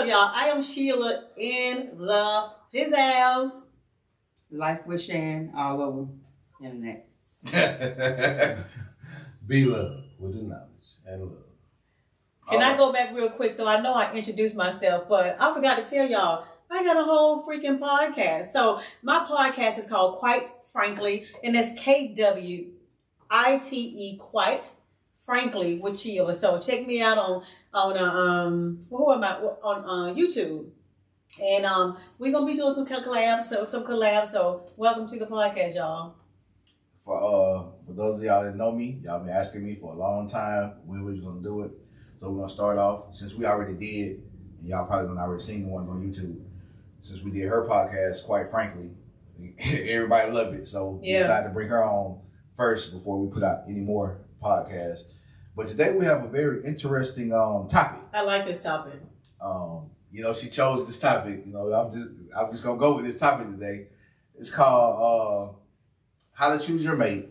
up, y'all? I am Sheila in the his house. Life with Shan all over the internet. Be loved with the knowledge and love. Can I go back real quick? So I know I introduced myself, but I forgot to tell y'all, I got a whole freaking podcast. So my podcast is called Quite Frankly, and that's KWITE, Quite Frankly with Sheila. So check me out on YouTube. And we're gonna be doing some collabs. So welcome to the podcast, y'all. For those of y'all that know me, y'all been asking me for a long time when we was gonna do it. So we're gonna start off, since we already did, and y'all probably done already seen the ones on YouTube. Since we did her podcast, Quite Frankly, everybody loved it. So we decided to bring her on first before we put out any more podcasts. But today we have a very interesting topic. I like this topic. She chose this topic. I'm just gonna go with this topic today. It's called how to choose your mate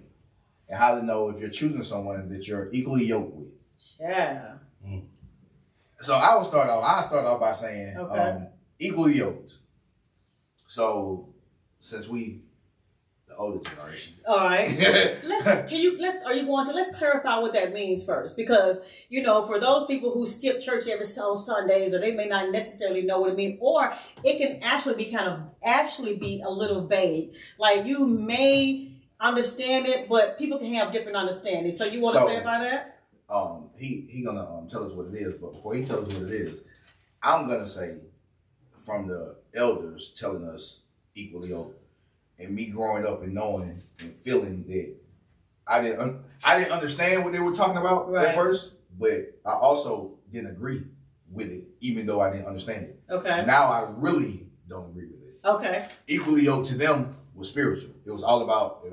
and how to know if you're choosing someone that you're equally yoked with. Yeah. So I start off by saying equally yoked. So since we the older generation. All right. Let's clarify what that means first, because for those people who skip church on Sundays, or they may not necessarily know what it means, or it can actually be a little vague. Like you may understand it, but people can have different understandings. So you want to clarify that? He gonna tell us what it is, but before he tells us what it is, I'm gonna say from the elders telling us equally yoked, and me growing up and knowing and feeling that I didn't understand what they were talking about at first, but I also didn't agree with it, even though I didn't understand it. Okay. Now I really don't agree with it. Okay. Equally yoked to them was spiritual. It was all about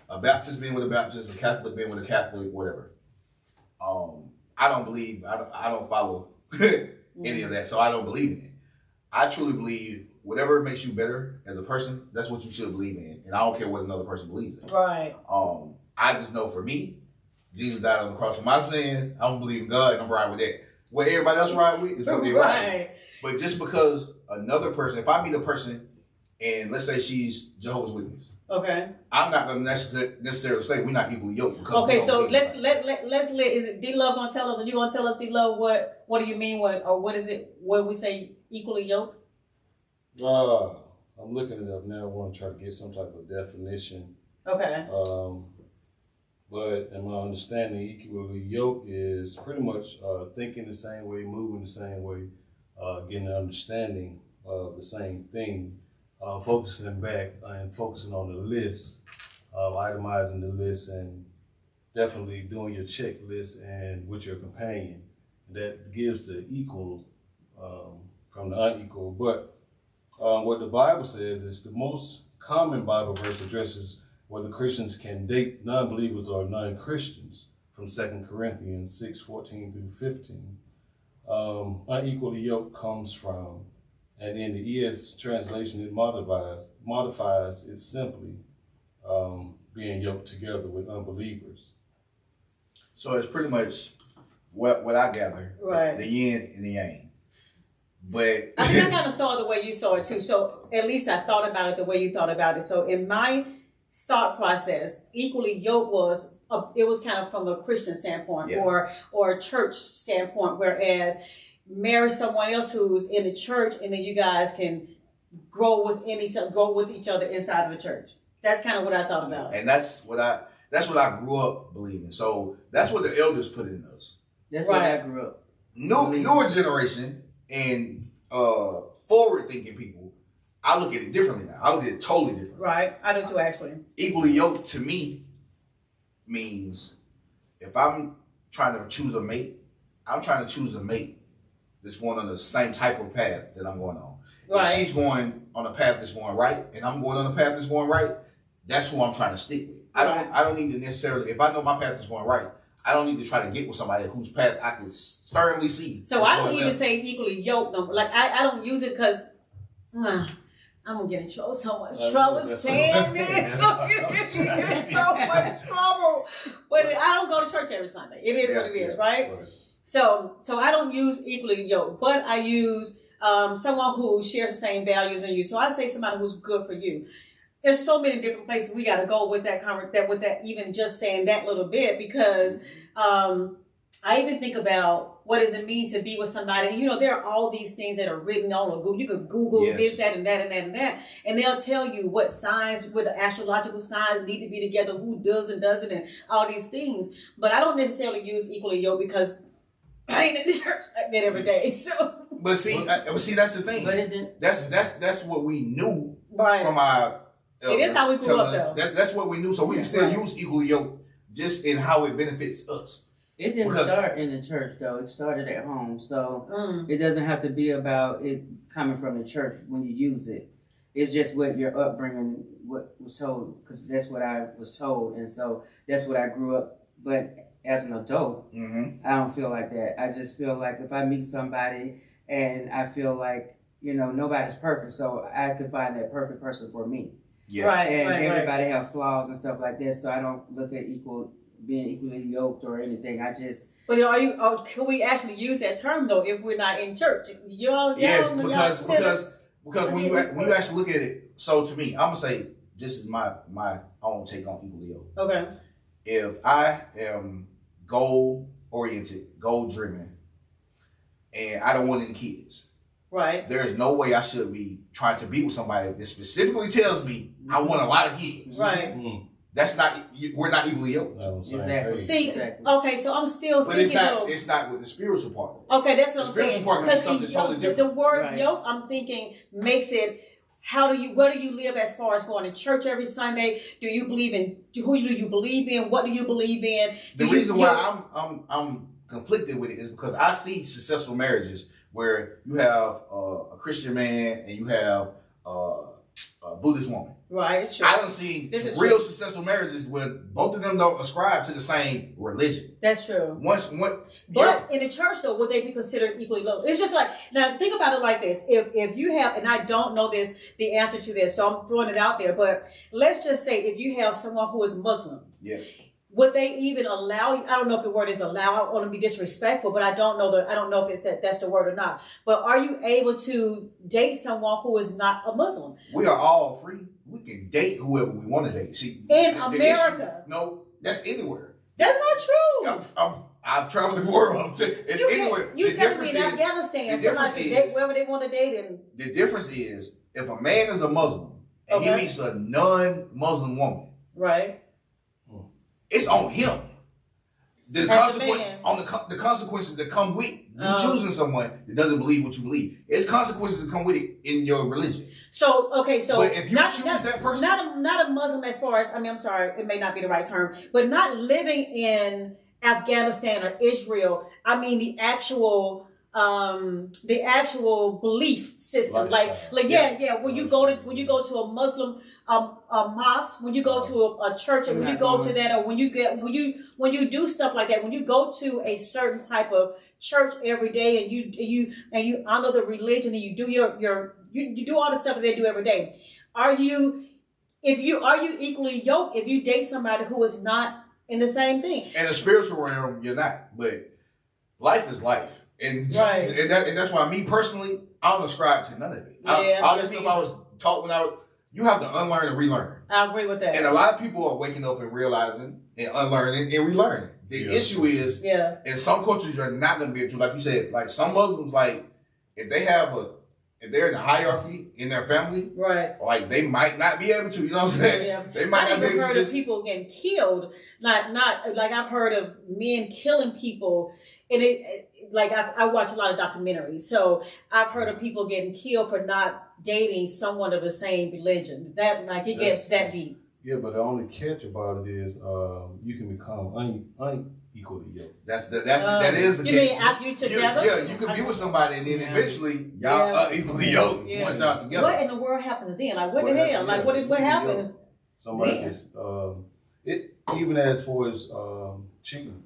a Baptist being with a Baptist, a Catholic being with a Catholic, whatever. I don't follow any of that, so I don't believe in it. I truly believe whatever makes you better as a person, that's what you should believe in, and I don't care what another person believes in. Right. I just know for me, Jesus died on the cross for my sins. I don't believe in God, and I'm right with that. What everybody else ride with is what they ride with. But just because another person, if I meet a person and let's say she's Jehovah's Witness, okay, I'm not going to necessarily say we're not equally yoked. Okay, so let's is it D-Love going to tell us, or you going to tell us, D-Love, what do you mean, what is it when we say equally yoked? I'm looking it up now. I want to try to get some type of definition. Okay. But in my understanding, equally yoked is pretty much thinking the same way, moving the same way, getting an understanding of the same thing, focusing back and focusing on the list, itemizing the list, and definitely doing your checklist and with your companion. That gives the equal from the unequal. But what the Bible says is the most common Bible verse addresses whether Christians can date non-believers or non-Christians from 2 Corinthians 6:14 through 15. Unequally yoked comes from, and in the ES translation it modifies it simply being yoked together with unbelievers. So it's pretty much what I gather, the yin and the yang. But I think I kind of saw it the way you saw it too. So at least I thought about it the way you thought about it. So in my thought process, equally yoked was kind of from a Christian standpoint or a church standpoint, whereas marry someone else who's in the church, and then you guys can grow with each other inside of the church. That's kind of what I thought about. And that's what I grew up believing. So that's what the elders put in us. That's what I grew up. Newer generation and forward thinking people, I look at it differently now. I look at it totally different. Right. I do too, actually. Equally yoked to me means if I'm trying to choose a mate, I'm trying to choose a mate that's going on the same type of path that I'm going on. Right. If she's going on a path that's going right and I'm going on a path that's going right, that's who I'm trying to stick with. Right. I don't need to necessarily, if I know my path is going right, I don't need to try to get with somebody whose path I can sternly see. So I don't even say equally yoked. Like I don't use it because I'm gonna get in trouble. So much trouble saying this. So much trouble. But I don't go to church every Sunday. It is what it is, right? So I don't use equally yoked, but I use someone who shares the same values as you. So I say somebody who's good for you. There's so many different places we got to go with that even just saying that little bit, because I even think about what does it mean to be with somebody. And, you know, there are all these things that are written on Google. You could Google this, that, and that, and that, and that. And they'll tell you what signs, what astrological signs need to be together, who does and doesn't, and all these things. But I don't necessarily use Equally Yoked because I ain't in the church like that every day. So, but see, that's the thing. But that's what we knew from our. It is how we grew up, though. That's what we knew, so we can still use Equally Yoked just in how it benefits us. It didn't start in the church, though. It started at home. So it doesn't have to be about it coming from the church when you use it. It's just what your upbringing, what was told, because that's what I was told. And so that's what I grew up. But as an adult, I don't feel like that. I just feel like if I meet somebody and I feel like, you know, nobody's perfect, so I could find that perfect person for me. Yeah. And everybody have flaws and stuff like that. So I don't look at being equally yoked or anything. I just. But can we actually use that term though if we're not in church? Yes, because when you actually look at it, so to me, I'm gonna say this is my own take on Equally Yoked. Okay. If I am goal oriented, goal driven, and I don't want any kids, right? There is no way I should be trying to be with somebody that specifically tells me I want a lot of kids. Right. That's not. We're not equally yoked. Exactly. See, okay, so I'm still thinking. But it's not with the spiritual part. Okay, that's what I'm saying. The spiritual part is something totally different. The word yoke, I'm thinking, makes it. Where do you live as far as going to church every Sunday? Do you believe in who do you believe in? What do you believe in? The reason why I'm conflicted with it is because I see successful marriages where you have a Christian man and you have a Buddhist woman. Right, it's true. I don't see real successful marriages where both of them don't ascribe to the same religion. That's true. But in the church, though, would they be considered equally low? It's just like, now think about it like this. If you have, and I don't know the answer to this, so I'm throwing it out there, but let's just say if you have someone who is Muslim. Yeah. Would they even allow you? I don't know if the word is allow. I don't want to be disrespectful, but I don't know if that's the word or not. But are you able to date someone who is not a Muslim? We are all free. We can date whoever we want to date. See, in America. No, that's anywhere. That's not true. I've traveled the world. It's anywhere. You telling me in Afghanistan, somebody can date whoever they want to date, and the difference is if a man is a Muslim and he meets a non-Muslim woman, right? It's on him. The consequences that come with you choosing someone that doesn't believe what you believe. It's consequences that come with it in your religion. So but if you choose that person, not a Muslim as far as I'm sorry, it may not be the right term, but not living in Afghanistan or Israel. I mean the actual belief system, like when you go to a Muslim a mosque, when you go to a church, and when you go to that, or when you do stuff like that, when you go to a certain type of church every day, and you honor the religion, and you do you do all the stuff that they do every day, are you equally yoked if you date somebody who is not in the same thing? In the spiritual realm, you're not, but life is life. And that's why me personally, I don't ascribe to none of it. All that stuff I was taught when you have to unlearn and relearn. I agree with that. And a lot of people are waking up and realizing and unlearning and relearning. The issue is, in some cultures, you're not going to be able to, like you said, like some Muslims, like if they're in the hierarchy in their family, right? Like they might not be able to. You know what I'm saying? Yeah. They might not be able to. I've heard of people getting killed. Not like I've heard of men killing people. And I watch a lot of documentaries, so I've heard of people getting killed for not dating someone of the same religion. It gets that deep. Yeah, but the only catch about it is you can become unequally yoked. That is the case. You mean after you together? You can be with somebody and then eventually y'all are equally yoked once y'all together. What in the world happens then? Like what the hell? Like what happens? Somebody just it even as far as cheating.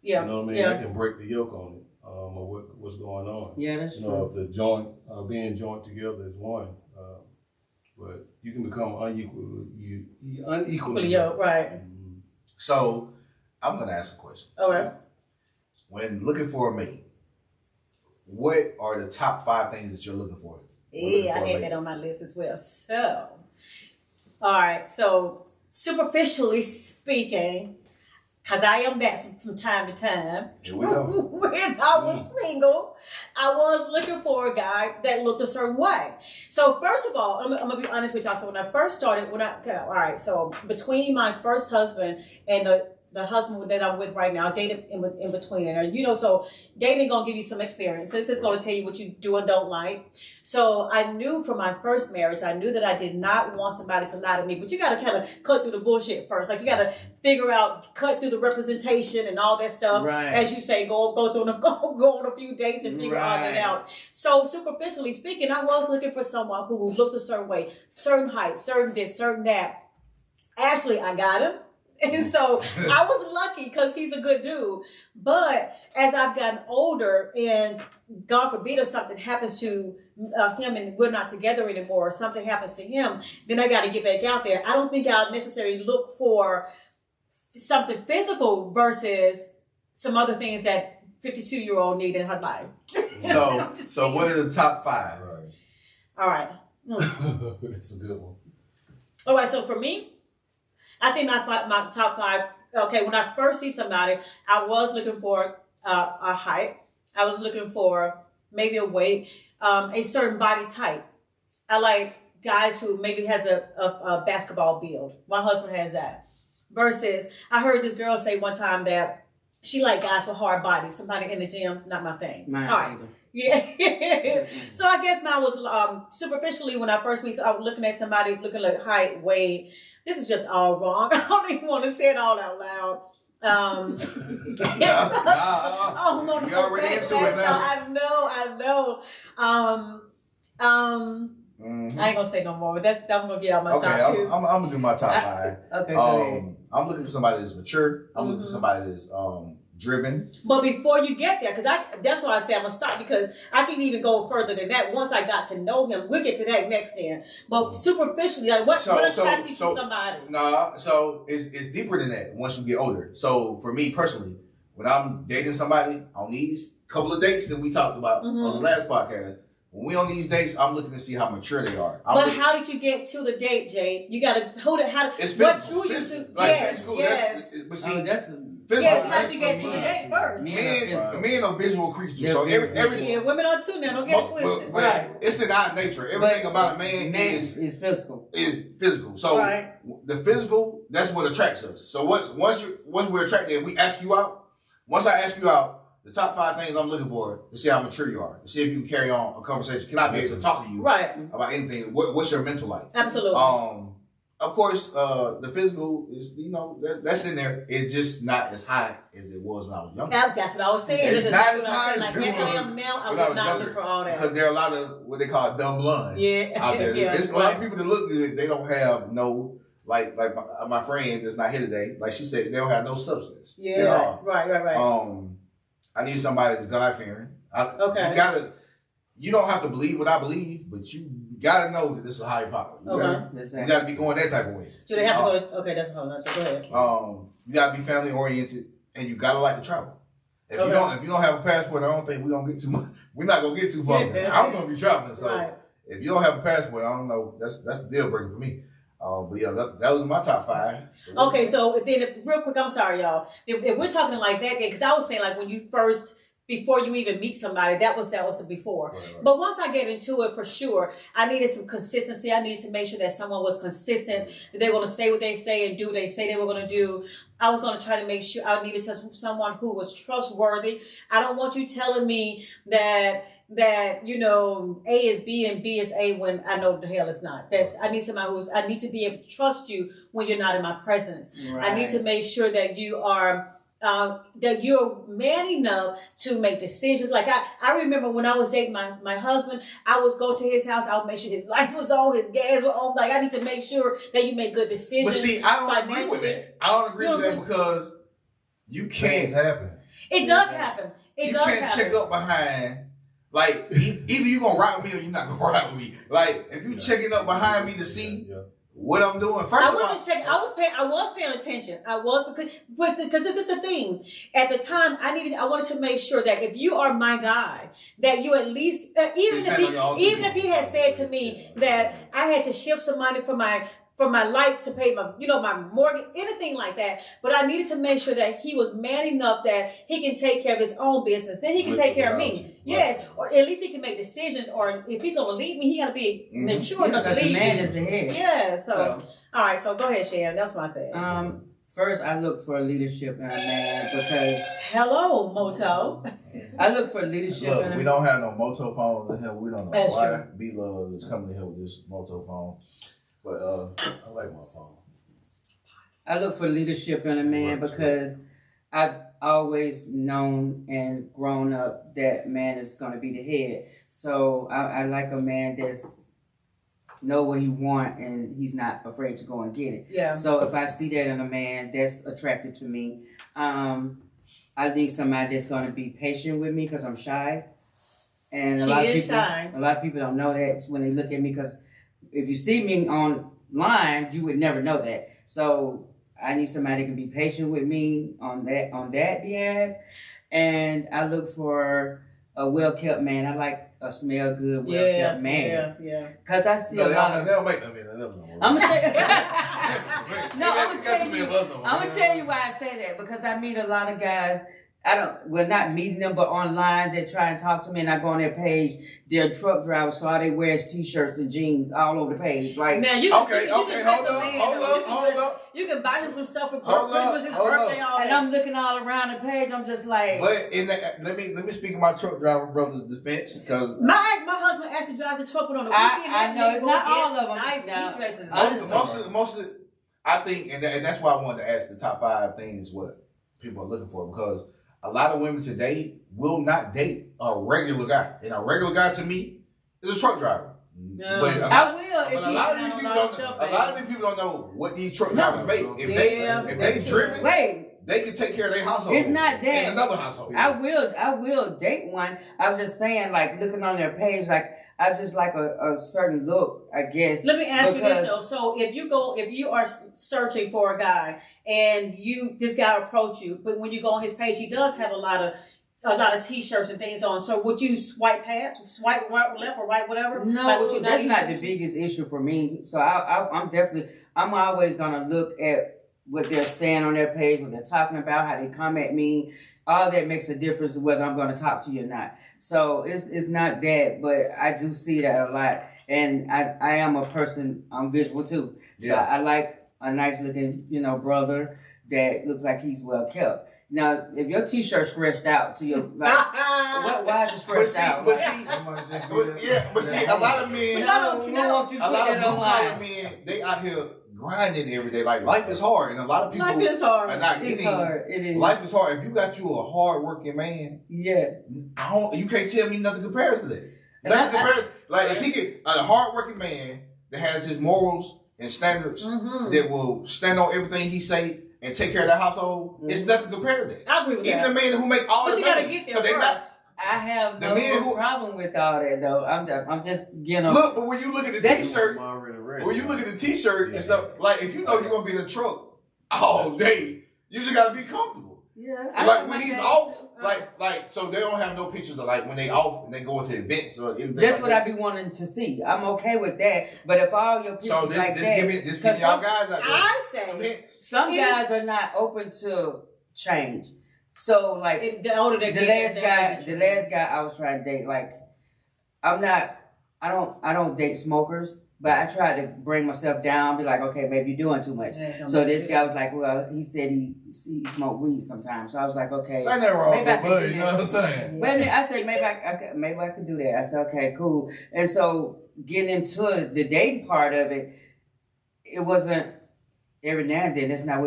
Yeah. You know what I mean? They can break the yoke on it, or what's going on. Yeah, that's true. If the joint, being joined together is one, but you can become unequally yoked, right? Mm-hmm. So, I'm going to ask a question. Okay. When looking for a mate, what are the top 5 things that you're looking for? Yeah, I had that on my list as well. So, all right. So, superficially speaking, because I am that from time to time. Here we go. When I was single, I was looking for a guy that looked a certain way. So, first of all, I'm going to be honest with y'all. So, when I first started, all right, so between my first husband and the husband that I'm with right now, I dated in between. And, you know, so dating going to give you some experience. This is going to tell you what you do and don't like. So I knew from my first marriage, I knew that I did not want somebody to lie to me. But you got to kind of cut through the bullshit first. Like, you got to figure out, cut through the representation and all that stuff. Right. As you say, go on a few dates and figure all that out. So superficially speaking, I was looking for someone who looked a certain way, certain height, certain this, certain that. Actually, I got him. And so I was lucky because he's a good dude. But as I've gotten older and God forbid if something happens to him and we're not together anymore or something happens to him, then I got to get back out there. I don't think I'll necessarily look for something physical versus some other things that 52-year-old need in her life. So what are the top 5? Right. All right. That's a good one. All right. So for me, I think my top 5, okay, when I first see somebody, I was looking for a height. I was looking for maybe a weight, a certain body type. I like guys who maybe has a basketball build. My husband has that. Versus, I heard this girl say one time that she liked guys with hard bodies. Somebody in the gym, not my thing. Mine all right. either. Yeah. So I guess mine was superficially when I first met, I was looking at somebody looking like height, weight. This is just all wrong. I don't even want to say it all out loud. You already into it now. I know. I ain't gonna say no more, but I'm gonna get out my top 2. I'm gonna do my top 5. Okay, go ahead. I'm looking for somebody that's mature. I'm looking for somebody that's driven. But before you get there, because that's why I say I'm gonna stop, because I can even go further than that. Once I got to know him, we'll get to that next year. But superficially, like what attracted you to somebody? Nah, so it's deeper than that once you get older. So for me personally, when I'm dating somebody on these couple of dates that we talked about on the last podcast, when we on these dates, I'm looking to see how mature they are. How did you get to the date, Jay? You gotta hold it. What drew you to? Yes, how'd you get to the date first? Men are visual creatures. Yeah, so women are too now. Don't get it twisted. Right. It's in our nature. Everything about a man is physical. Is physical. So the physical, that's what attracts us. So once we're attracted, we ask you out. Once I ask you out, the top 5 things I'm looking for to see how mature you are, to see if you can carry on a conversation. Can I be able to talk to you about anything? What's your mental life? Absolutely. Of course, the physical is, that's in there. It's just not as high as it was when I was younger. That's what I was saying. It's not as high as it was. I am now. I would not look for all that. Because there are a lot of what they call dumb blondes out there. There's a lot of people that look good. They don't have no, like my friend that's not here today. Like she said, they don't have no substance. Yeah. Right. I need somebody that's God-fearing. You don't have to believe what I believe, but you gotta know that this is a higher power. You gotta be going that type of way. Do they have to go to? Okay, that's a whole nother. Go ahead. You gotta be family oriented, and you gotta like to travel. If you don't have a passport, I don't think we're gonna get too much. We're not gonna get too far. I'm gonna be traveling, so if you don't have a passport, I don't know. That's the deal breaker for me. But yeah, that was my top 5. Okay, so then real quick, I'm sorry, y'all. If we're talking like that, because I was saying like when you first, before you even meet somebody, that was the before. Right. But once I get into it, for sure, I needed some consistency. I needed to make sure that someone was consistent, that they were going to say what they say and do what they say they were going to do. I was going to try to make sure I needed someone who was trustworthy. I don't want you telling me that A is B and B is A when I know the hell it's not. I need somebody I need to be able to trust you when you're not in my presence. Right. I need to make sure that you are that you're man enough to make decisions. Like I remember when I was dating my husband, I would go to his house, I would make sure his light was on, his gas was on. Like I need to make sure that you make good decisions. But see, I don't agree with that. I don't agree with that because you can't happen. It does happen. You can't check up behind. Like, either you gonna ride with me or you're not gonna ride with me. Like, if you checking up behind me to see what I'm doing. First I of all, wasn't checking. I was paying attention. I was because this is the thing. At the time, I wanted to make sure that if you are my guy, that you at least even if he had said to me that I had to shift some money for my light to pay my my mortgage, anything like that. But I needed to make sure that he was man enough that he can take care of his own business. Then he can take care of me. Yes, or at least he can make decisions. Or if he's gonna leave me, he gotta be mature enough to leave me. The man is the head. Yeah. So all right. So go ahead, Shan. That's my thing. First, I look for leadership in a man because hello, Moto. I look for leadership. Look, we don't have no Moto phones in here. We don't know That's why true. B-Love is coming in here with this Moto phone. But I like my phone. I look for leadership in a man because I've always known and grown up that man is going to be the head. So I like a man that's know what he want and he's not afraid to go and get it. Yeah. So if I see that in a man, that's attractive to me. I need somebody that's going to be patient with me because I'm shy. And a lot of people don't know that when they look at me because if you see me online, you would never know that. So I need somebody that can be patient with me on that behalf. And I look for a well-kept man. I like a smell good, well-kept man. Yeah. Because I see a lot of... They don't make them in. I'm going to tell you why I say that. Because I meet a lot of guys... not meeting them, but online, they try and talk to me, and I go on their page. They're truck drivers, so all they wear is t-shirts and jeans all over the page. Like, now hold up. You can buy him some stuff for Christmas, his birthday, all that. And I'm looking all around the page. I'm just like, but let me speak of my truck driver brother's defense because my husband actually drives a truck, but on the weekend, I know it's not all of them. Nice key dresses. Most of it, I think, and that's why I wanted to ask the top 5 things what people are looking for because. A lot of women today will not date a regular guy. And a regular guy to me is a truck driver. No. But a lot of these people don't know what these truck drivers make. If they driven, they can take care of their household. It's not that. And another household. I will date one. I'm just saying, like, looking on their page, like, I just like a certain look, I guess. Let me ask you this though. So if you are searching for a guy and this guy approach you, but when you go on his page, he does have a lot of t-shirts and things on. So would you swipe right, left or right, whatever? No, that's not the biggest issue for me. So I'm always gonna look at what they're saying on their page, what they're talking about, how they come at me. All that makes a difference whether I'm going to talk to you or not. So it's not that, but I do see that a lot. And I am a person, I'm visual too. Yeah. I like a nice looking, brother that looks like he's well kept. Now, if your t-shirt stretched out to your, why is it stretched out? But see, a lot of men, a lot of men, they out here grinding every day. Like life is hard, and a lot of people are not getting. Hard. It is. Life is hard. If you got you a hard working man, you can't tell me nothing compares to that. Nothing compares. Like if he get a hard working man that has his morals and standards that will stand on everything he say and take care of the household, it's nothing compared to that. I agree with that. Even the men who make all the money, but you gotta get there first. I have no problem with all that though. I'm just Look, but when you look at the t-shirt, and stuff, like if you know you're gonna be in the truck all day, you just gotta be comfortable. Yeah. Like when he's off, like so they don't have no pictures of like when they off and they go into events or anything. That's what I be wanting to see. I'm okay with that. But if all your pictures give y'all guys out there. I say some guys are not open to change. So like the older they get, the last guy I was trying to date, like I don't date smokers, but I try to bring myself down, be like, okay, maybe you're doing too much. So this guy was like, well, he said he smoked weed sometimes. So I was like, okay, ain't nothing wrong with that, bud. You know what I'm saying? Maybe I said maybe I could do that. I said, okay, cool. And so getting into the dating part of it, it wasn't every now and then. That's not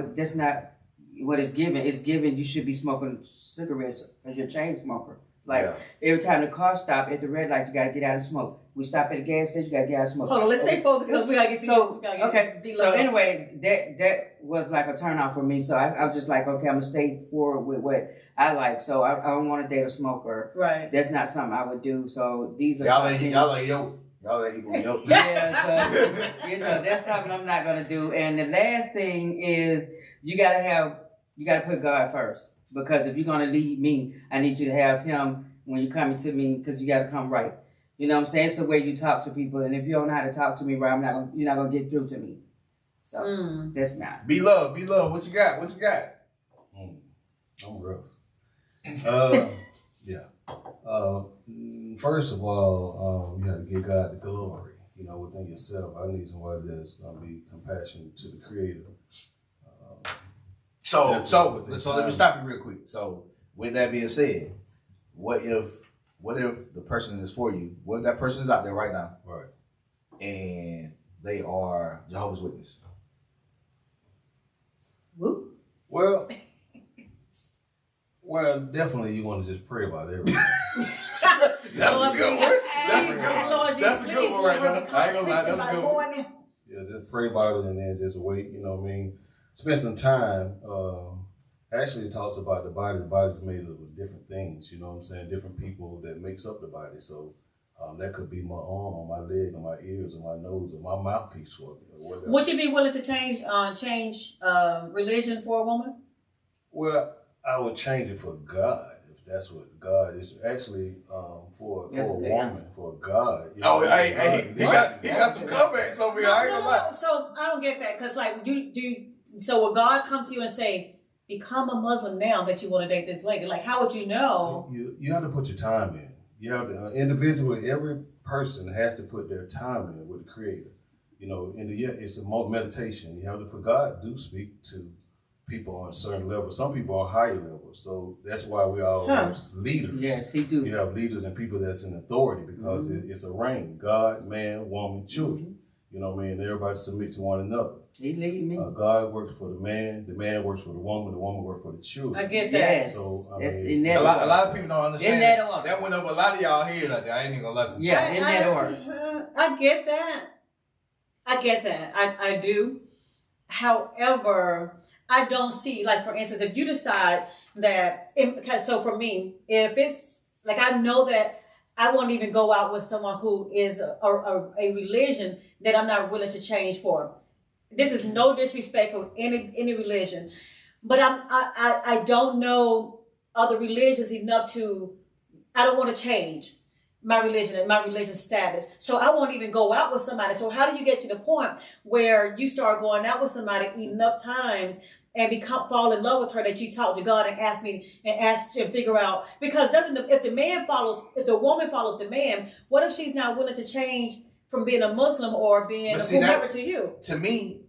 what it's given. It's given you should be smoking cigarettes because you're a chain smoker. Like every time the car stop at the red light, you gotta get out and smoke. We stop at the gas station, you gotta get out and smoke. Hold on, let's stay focused because we gotta get to you. So anyway, that was like a turn off for me. So I was just like, okay, I'm gonna stay forward with what I like. So I don't want to date a smoker. Right. That's not something I would do. So these are y'all ain't yoked. Y'all ain't equally yoked. Yeah, so that's something I'm not gonna do. And the last thing is you gotta put God first, because if you're gonna lead me, I need you to have Him when you're coming to me, because you gotta come right. You know what I'm saying? It's the way you talk to people, and if you don't know how to talk to me right, you're not gonna get through to me. So that's not. Be love. What you got? I'm rough. Yeah. First of all, you have to give God the glory, within yourself. I need somebody that's going to be compassionate to the Creator. So let me stop you real quick. So with that being said, what if the person is for you? What if that person is out there right now? Right. And they are Jehovah's Witness? Whoop. Well, definitely you want to just pray about everything. That's a good one. That's a good one right now. I ain't gonna lie, that's a good one. Yeah, just pray about it and then just wait, Spend some time. Actually, it talks about the body. The body's made up of different things, different people that makes up the body. So that could be my arm or my leg or my ears or my nose or my mouthpiece for me or whatever. Would you be willing to change religion for a woman? Well, I would change it for God, if that's what God is. Actually, for a woman, for God. Hey, he got some comebacks over here. I ain't gonna lie. So I don't get that, because so would God come to you and say, become a Muslim now that you want to date this lady? Like, how would you know? You have to put your time in. You have to individually. Every person has to put their time in with the Creator. It's a meditation. You have to put. God do speak to people on a certain level. Some people are higher levels. So that's why we all have leaders. Yes, He do. You have leaders and people that's in authority, because it's a reign. God, man, woman, children. Everybody submit to one another. He lead me. God works for the man works for the woman works for the children. I get that. Yes. So, a lot of people don't understand. In that order. That went over a lot of y'all head out there. I ain't even gonna lie to you. Yeah, in that order. I get that. I do. However, I don't see, like, for instance, if you decide that, so for me, if it's, like, I know that I won't even go out with someone who is a religion that I'm not willing to change for. This is no disrespect for any religion, but I don't know other religions enough to, I don't want to change my religion and my religious status. So I won't even go out with somebody. So how do you get to the point where you start going out with somebody enough times and fall in love with her that you talk to God and ask and figure out, because if the woman follows the man, what if she's not willing to change from being a Muslim or being whoever to you? To me,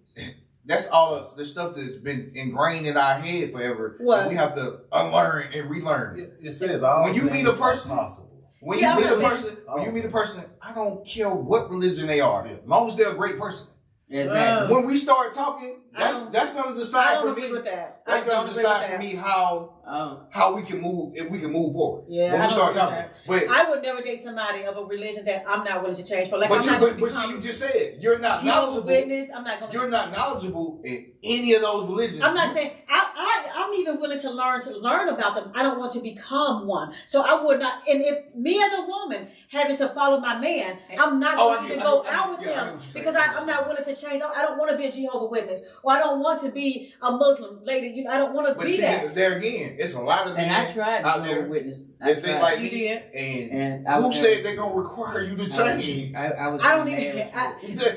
that's all the stuff that's been ingrained in our head forever. That we have to unlearn and relearn. It says all when you meet a person, possible. When you meet a person, I don't care what religion they are, as long as they're a great person. Exactly. When we start talking, that's going to decide for me. That's going to decide for me how we can move, if we can move forward. Yeah, when we start talking. But I would never date somebody of a religion that I'm not willing to change for. Like, but see, you just said you're not knowledgeable. Witness, I'm not going. You're not knowledgeable in any of those religions. I'm not saying I'm even willing to learn about them. I don't want to become one. So I would not. And if me as a woman having to follow my man, I'm not going to go out with him because I'm not willing to change. I don't want to be a Jehovah's Witness, or I don't want to be a Muslim lady. I don't want to be that. There again, it's a lot of men I tried out there witness. that think like you did. And who said they're gonna require you to change? I don't even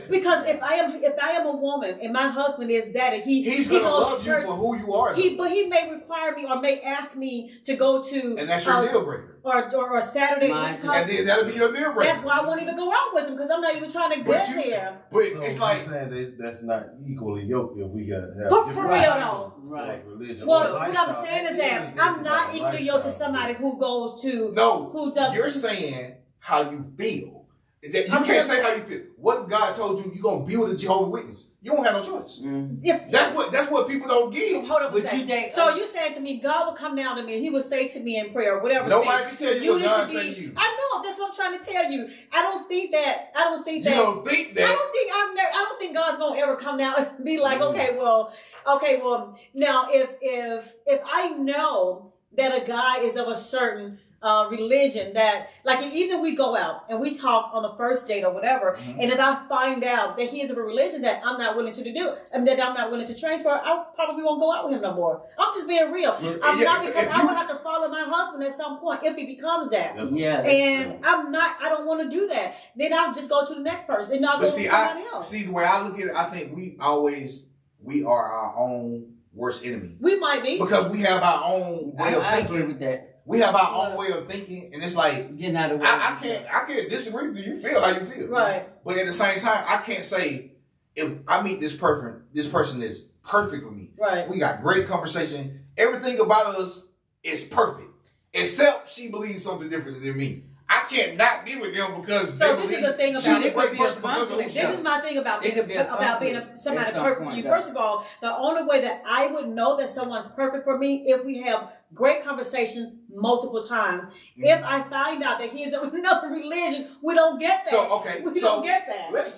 because if I am a woman and my husband is that, and he's gonna love you for who you are. But he may require me or may ask me to go to, and that's your deal breaker. Or a Saturday, and then that'll be your deal breaker. That's why I won't even go out with him, because I'm not even trying to get there. But so it's like saying that's not equally yoked. If we got for real though, right? Religion. Well, what I'm saying is that I'm not equally yoked to somebody who goes to who does. You're saying how you feel. You can't say how you feel. What if God told you you're gonna be with a Jehovah's Witness? You don't have no choice. That's what people don't give. Hold up a second. So you saying to me, God will come down to me and He will say to me in prayer, or whatever. Nobody can tell you what God said to you. I know. That's what I'm trying to tell you. I don't think that. You don't think that. I don't think God's gonna ever come down and be like, okay, well, now if I know that a guy is of a certain religion that, like, even if we go out and we talk on the first date or whatever, and if I find out that he is of a religion that I'm not willing to do, and that I'm not willing to transfer, I probably won't go out with him no more. I'm just being real. I'm not, because I would have to follow my husband at some point if he becomes that. Yeah. And I'm not. I don't want to do that. Then I'll just go to the next person and I'll go to somebody else. See, the way I look at it, I think we are our own worst enemy. We might be, because we have our own way of thinking. I agree with that. We have our own way of thinking, and it's like getting out of the way. I can't disagree with you. You feel how you feel, right? But at the same time, I can't say if I meet this person is perfect for me. Right. We got great conversation. Everything about us is perfect, except she believes something different than me. I can't not be with them because this is the thing about she's it. a great person because of who she is. This is my thing about being somebody perfect for you. Though. First of all, the only way that I would know that someone's perfect for me if we have great conversation multiple times. Mm-hmm. If I find out that he's of another religion, we don't get that. We don't get that. Let's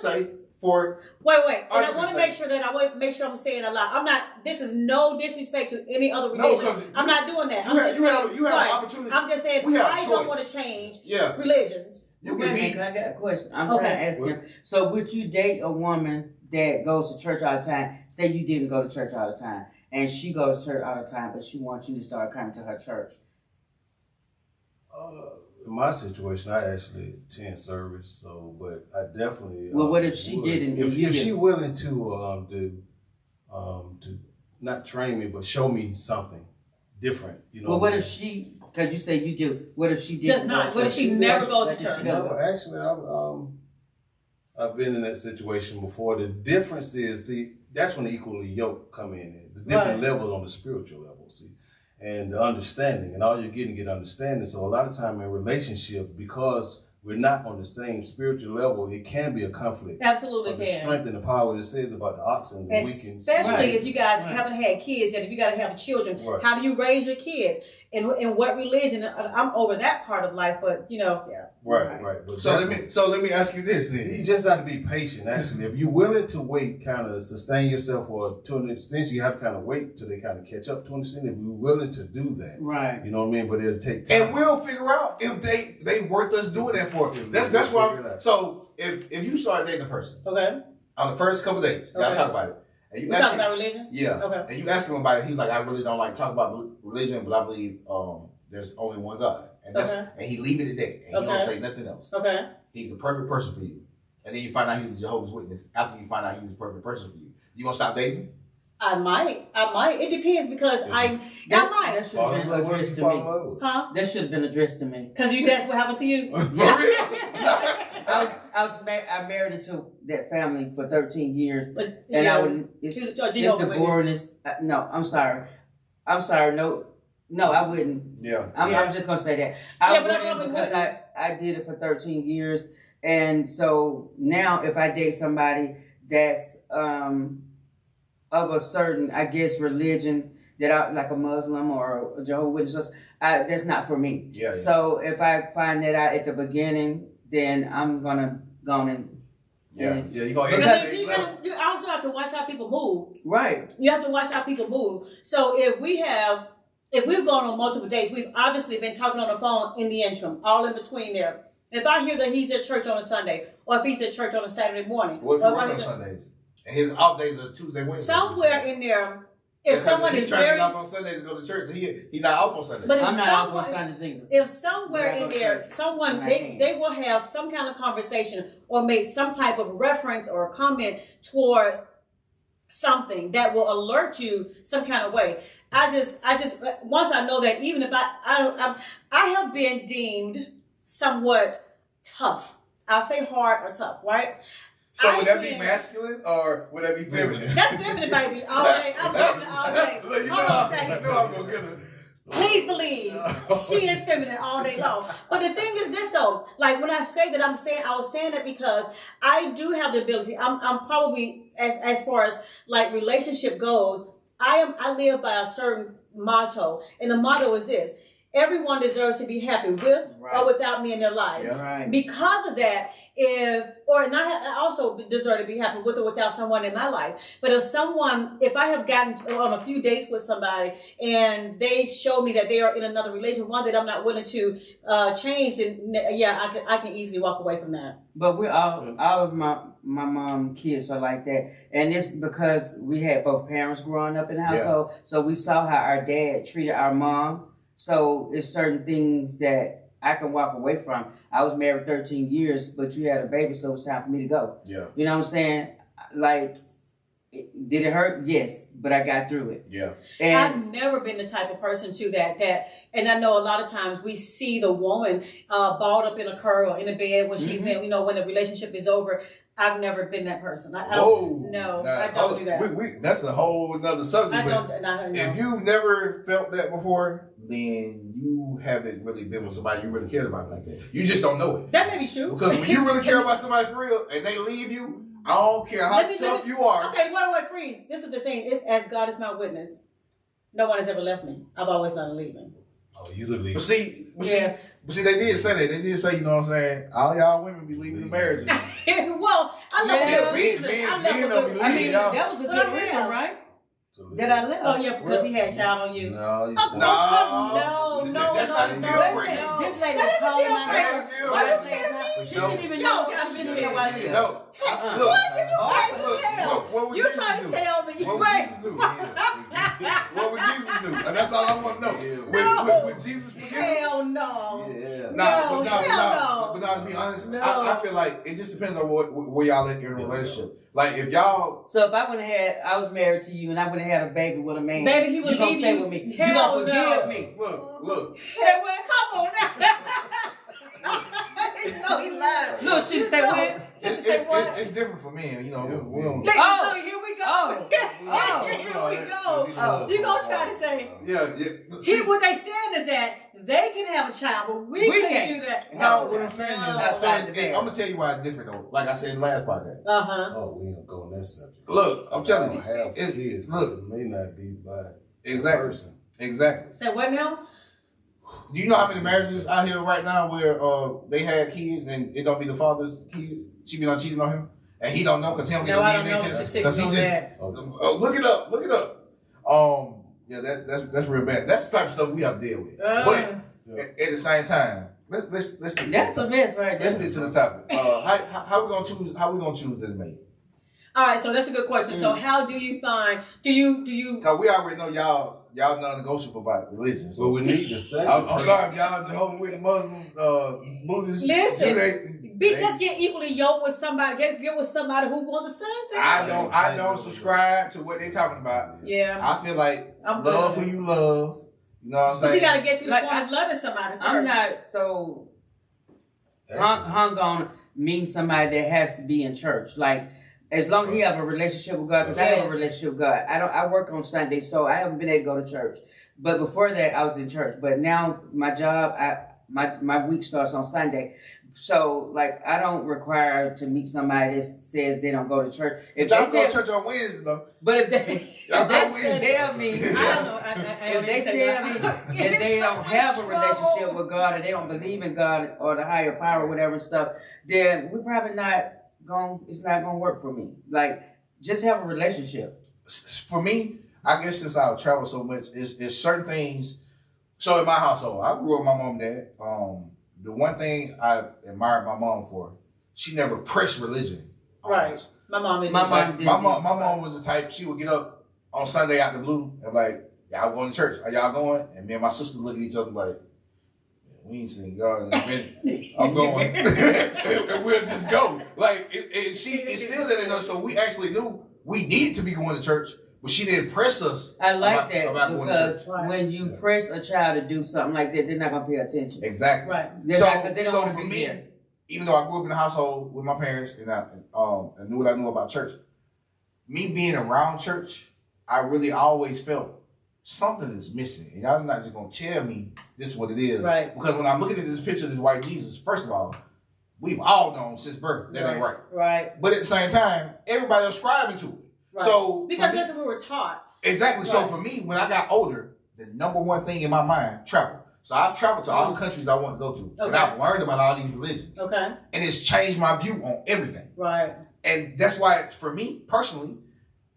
say for wait. And I want to make sure I'm saying a lot. I'm not. This is no disrespect to any other religion. No, I'm not doing that. You have an opportunity. I'm just saying I don't want to change religions. You can be. I got a question. I'm trying to ask him. So would you date a woman that goes to church all the time? Say you didn't go to church all the time, and she goes to church all the time, but she wants you to start coming to her church. In my situation, I actually attend service, but I definitely. Well, what if she didn't? If she willing to not train me, but show me something different, Well, what if she? Because you say you do. What if she did not? What if she never goes to church? No, actually, I've been in that situation before. The difference is, that's when the equally yoked come in. The different levels on the spiritual level, and the understanding, and all you're get understanding. So a lot of time in relationship, because we're not on the same spiritual level, it can be a conflict. Absolutely can. The strength and the power it says about the oxen and the weakens. Especially if you guys haven't had kids yet, if you got to have children, how do you raise your kids? In what religion? I'm over that part of life, but Right. But so let me ask you this then. You just have to be patient. Actually, if you're willing to wait, kind of sustain yourself, or to an extent, you have to kind of wait till they kind of catch up to an extent. If you're willing to do that, right? You know what I mean. But it'll take time, and we'll figure out if they worth us doing that for. That's why. So if you start dating a person, on the first couple days, y'all talk about it. And you talking about religion? Yeah. Okay. And you ask him about it, he's like, I really don't like talk about religion, but I believe there's only one God. And and he leave it at that. And he don't say nothing else. Okay. He's the perfect person for you. And then you find out he's a Jehovah's Witness after you find out he's the perfect person for you. You gonna stop dating? I might. It depends because I might. That should have been addressed to me. Huh? That should have been addressed to me. Because that's what happened to you? For real? I married into that family for 13 years, and I would. It's the boringness. No, I'm sorry. No, I wouldn't. Yeah. I'm just gonna say that I wouldn't because I did it for 13 years, and so now if I date somebody that's of a certain, I guess, religion that I like a Muslim or a Jehovah's Witness, that's not for me. Yeah. So if I find that out at the beginning, then I'm gonna go on and you're gonna. You also have to watch how people move. Right. You have to watch how people move. So if we've gone on multiple dates, we've obviously been talking on the phone in the interim, all in between there. If I hear that he's at church on a Sunday, or if he's at church on a Saturday morning, what if he works on Sundays? And his off days are Tuesday, Wednesday. Somewhere in there, if someone is trying to get off on Sundays to go to church, he's not off on Sundays. But I'm not off on Sundays either. If somewhere in there, they will have some kind of conversation or make some type of reference or comment towards something that will alert you some kind of way. I just once I know that, even if I have been deemed somewhat tough. I'll say hard or tough, right? So would that be masculine or would that be feminine? That's feminine, baby. All day. I'm feminine all day. Hold on a second. I'm gonna get her. Please believe she is feminine all day long. But the thing is this though, like when I say that, I was saying that because I do have the ability. I'm probably as far as like relationship goes, I live by a certain motto, and the motto is this: everyone deserves to be happy with or without me in their lives. Yeah. Because of that, I also deserve to be happy with or without someone in my life. But if I have gotten on a few dates with somebody and they show me that they are in another relationship, one that I'm not willing to change, then I can easily walk away from that. But we're all of my mom kids are like that, and it's because we had both parents growing up in the household, so we saw how our dad treated our mom. So it's certain things that I can walk away from. I was married 13 years, but you had a baby, so it's time for me to go. Yeah. You know what I'm saying? Like, did it hurt? Yes, but I got through it. Yeah. And I've never been the type of person to that, and I know a lot of times we see the woman balled up in a curl in the bed when she's been, when the relationship is over. I've never been that person. I don't do that. That's a whole nother subject. No. If you've never felt that before, then you haven't really been with somebody you really cared about like that. You just don't know it. That may be true. Because when you really care about somebody for real and they leave you, I don't care how tough you are. Okay, wait, freeze. This is the thing. As God is my witness, no one has ever left me. I've always let them leave me. Oh, you the lead. But see, they did say that. They did say, you know what I'm saying? All y'all women be leaving the marriage. Well, I left for a reason. that was a good reason, right? That I left. Oh yeah, because he had a child on you. No, that's not a deal breaker. This lady was calling my That's name. Are you kidding me? She didn't even know I've been here while I lived. No. What would You Jesus trying to do? tell me? What would Jesus do? What would Jesus do? And that's all I want to know. Would Jesus forgive you? Hell no. Yeah. But to be honest, I feel like it just depends on where y'all at in a relationship. Like if y'all. So if I was married to you and I would have had a baby with a man, baby, he would leave stay you. with me. You Hell gonna forgive me? Look. Say well, come on now. No, he lied. Look, she say what? It's different for men, you know. We don't. So here we go. Here we go. You gonna try to say? Yeah. What they saying is that they can have a child, but we can't do that. No, what I'm saying is, I'm gonna tell you why it's different though. Like I said in the last podcast. Oh, we ain't gonna go on that subject. Look, I'm telling you, it may not be by exactly. person. Exactly. Say what now? Do you know how many marriages out here right now where they had kids and it don't be the father's kid? She be not cheating on him, and he don't know because he don't get no DNA test. Because he just look it up. Yeah, that's real bad. That's the type of stuff we have to deal with. But at the same time, let's that's a mess, right? Let's get to the topic. How we gonna choose? How we gonna choose this mate? All right, so that's a good question. So how do you find? Do you? Because we already know y'all non-negotiable about religion. So we need to say. I'm sorry if y'all Jehovah's Witness, Muslim, Buddhist. Listen, just get equally yoked with somebody. Get with somebody who wants the same thing. I don't subscribe to what they talking about. Yeah. I feel like love who you love. You know what I'm saying? But you got to get to the point of loving somebody first. I'm not so hung on meeting somebody that has to be in church. Like, as long as he have a relationship with God, because I have a relationship with God. I work on Sunday, so I haven't been able to go to church. But before that, I was in church. But now my job, my week starts on Sunday. So, like, I don't require to meet somebody that says they don't go to church. If y'all go to church on Wednesday, though. But if they tell me, I don't know. If they tell me that they don't have a relationship with God or they don't believe in God or the higher power or whatever stuff, then we're probably not it's not gonna work for me. Like, just have a relationship. For me, I guess since I travel so much, it's certain things. So in my household, I grew up with my mom and dad. The one thing I admired my mom for, she never pressed religion. Right. My mom didn't. My mom was the type, she would get up on Sunday out the blue and like, y'all going to church? Are y'all going? And me and my sister look at each other like, we ain't seen God in a minute. I'm going. And we'll just go. Like, she instilled that in us, so we actually knew we needed to be going to church, but she didn't press us. I like that because when you press a child to do something like that, they're not going to pay attention. Exactly. Right. So for me, even though I grew up in a household with my parents and I knew what I knew about church, me being around church, I really always felt something is missing. And y'all not just going to tell me this is what it is. Right. Because when I'm looking at this picture of this white Jesus, first of all, we've all known since birth that ain't right. Right. But at the same time, everybody else ascribing to it. Right. So because that's what we were taught. Exactly. Right. So for me, when I got older, the number one thing in my mind, travel. So I've traveled to all the countries I want to go to. And I've learned about all these religions. Okay. And it's changed my view on everything. Right. And that's why, for me, personally,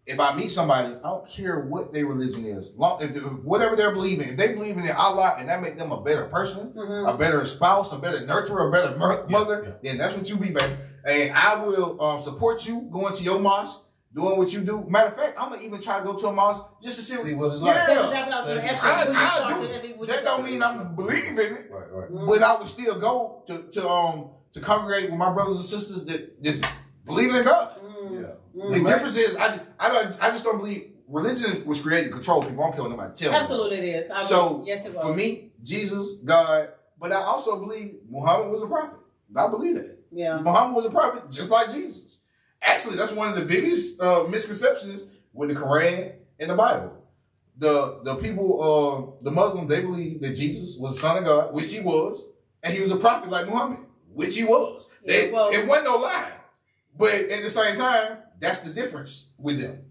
if I meet somebody, I don't care what their religion is. Whatever they're believing, if they believe in Allah and that make them a better person, a better spouse, a better nurturer, a better mother, then that's what you be, baby. And I will support you going to your mosque, doing what you do. Matter of fact, I'm going to even try to go to a mosque just to see what it's like. Yeah. That's exactly what I was going to ask you. That don't mean I'm believing it. Right. But I would still go to congregate with my brothers and sisters that just believe in God. The difference is, I just don't believe religion was created to control people. I don't care what nobody tells me. Absolutely it is. Yes, it was. For me, Jesus, God, but I also believe Muhammad was a prophet. I believe that. Yeah. Muhammad was a prophet just like Jesus. Actually, that's one of the biggest misconceptions with the Quran and the Bible. The people, the Muslims, they believe that Jesus was the son of God, which he was, and he was a prophet like Muhammad, which he was. It wasn't no lie. But at the same time, that's the difference with them.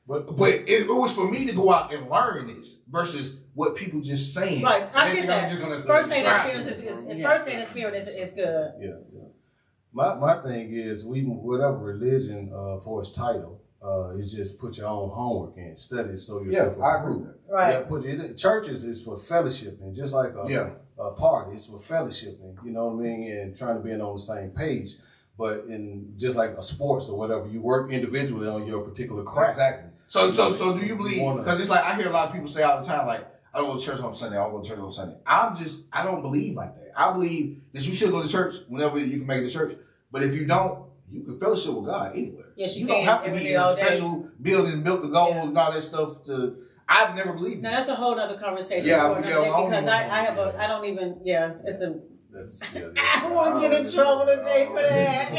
But it was for me to go out and learn this versus what people just saying. Right, I get that. First-hand experience is good. Yeah. My thing is, whatever religion for its title is just put your own homework in, study, so yourself. Yeah, I agree with that. Right. Churches is for fellowshipping, just like a party. It's for fellowshipping. You know what I mean, and trying to be on the same page. But in just like a sports or whatever, you work individually on your particular craft. Exactly. So do you believe? Because it's like I hear a lot of people say all the time, like, I don't go to church on Sunday. I don't go to church on Sunday. I don't believe like that. I believe that you should go to church whenever you can make it to church. But if you don't, you can fellowship with God anywhere. Yes, you don't have to be in a special building built to gold and all that stuff. I've never believed. Now that's a whole other conversation. Because I don't even. Yeah, it's a. I want to get in trouble today for that.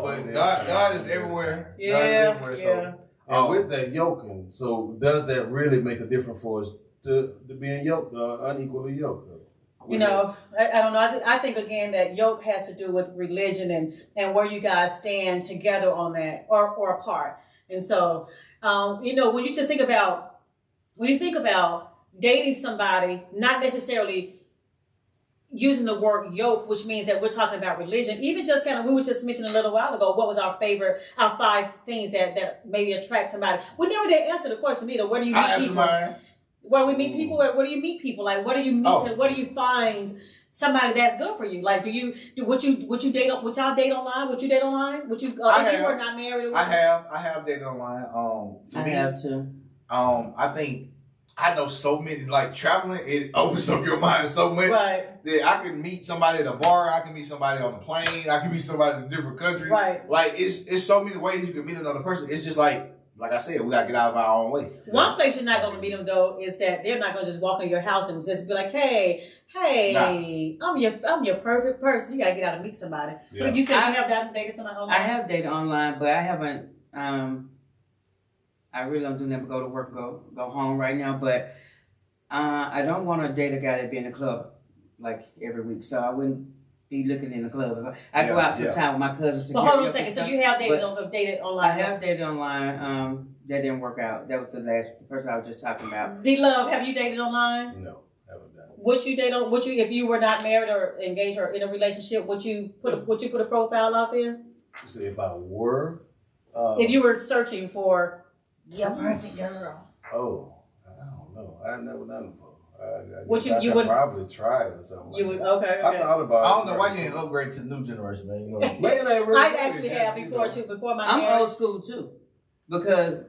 But God is everywhere. Yeah, God is everywhere. So, and with that yoking, so does that really make a difference for us to being yoked, unequally yoked? You know, I don't know. I think again that yoke has to do with religion and where you guys stand together on that or apart. And so, you know, when you think about dating somebody, not necessarily using the word yoke, which means that we're talking about religion. Even just we were just mentioning a little while ago, what was our 5 things that maybe attract somebody. We never did answer the question either. Where do you meet people? Where do we meet people? Where do you meet people? Like, what do you meet? What do you find somebody that's good for you? Like, would you date? Would y'all date online? Would you date online? Would you? If you were not married? I have dated online. I have too. I think I know so many. Like traveling, it opens up your mind so much. Right. That I can meet somebody at a bar. I can meet somebody on a plane. I can meet somebody in a different country. Right. Like it's so many ways you can meet another person. It's just like I said, we gotta get out of our own way. One place you're not gonna meet them though is that they're not gonna just walk in your house and just be like, hey, I'm your perfect person. You gotta get out and meet somebody. Yeah. But you said you have dated somebody online. I have dated online, but I haven't. I really don't do nothing but go to work, go home right now. But I don't want to date a guy that be in the club like every week, so I wouldn't be looking in the club. I go out sometimes with my cousins. But hold on a second. So you have dated online? I have dated online. That didn't work out. That was the person I was just talking about. D-Love, have you dated online? No, haven't done it. Would you if you were not married or engaged or in a relationship, would you put a profile out there? You say if I were? If you were searching for your perfect girl. Oh, I don't know. I've never done it before. I would probably try it or something. You would okay. I thought about it. I don't know why you didn't upgrade to the new generation, man. I actually have before too. Before my marriage. I'm old school too, because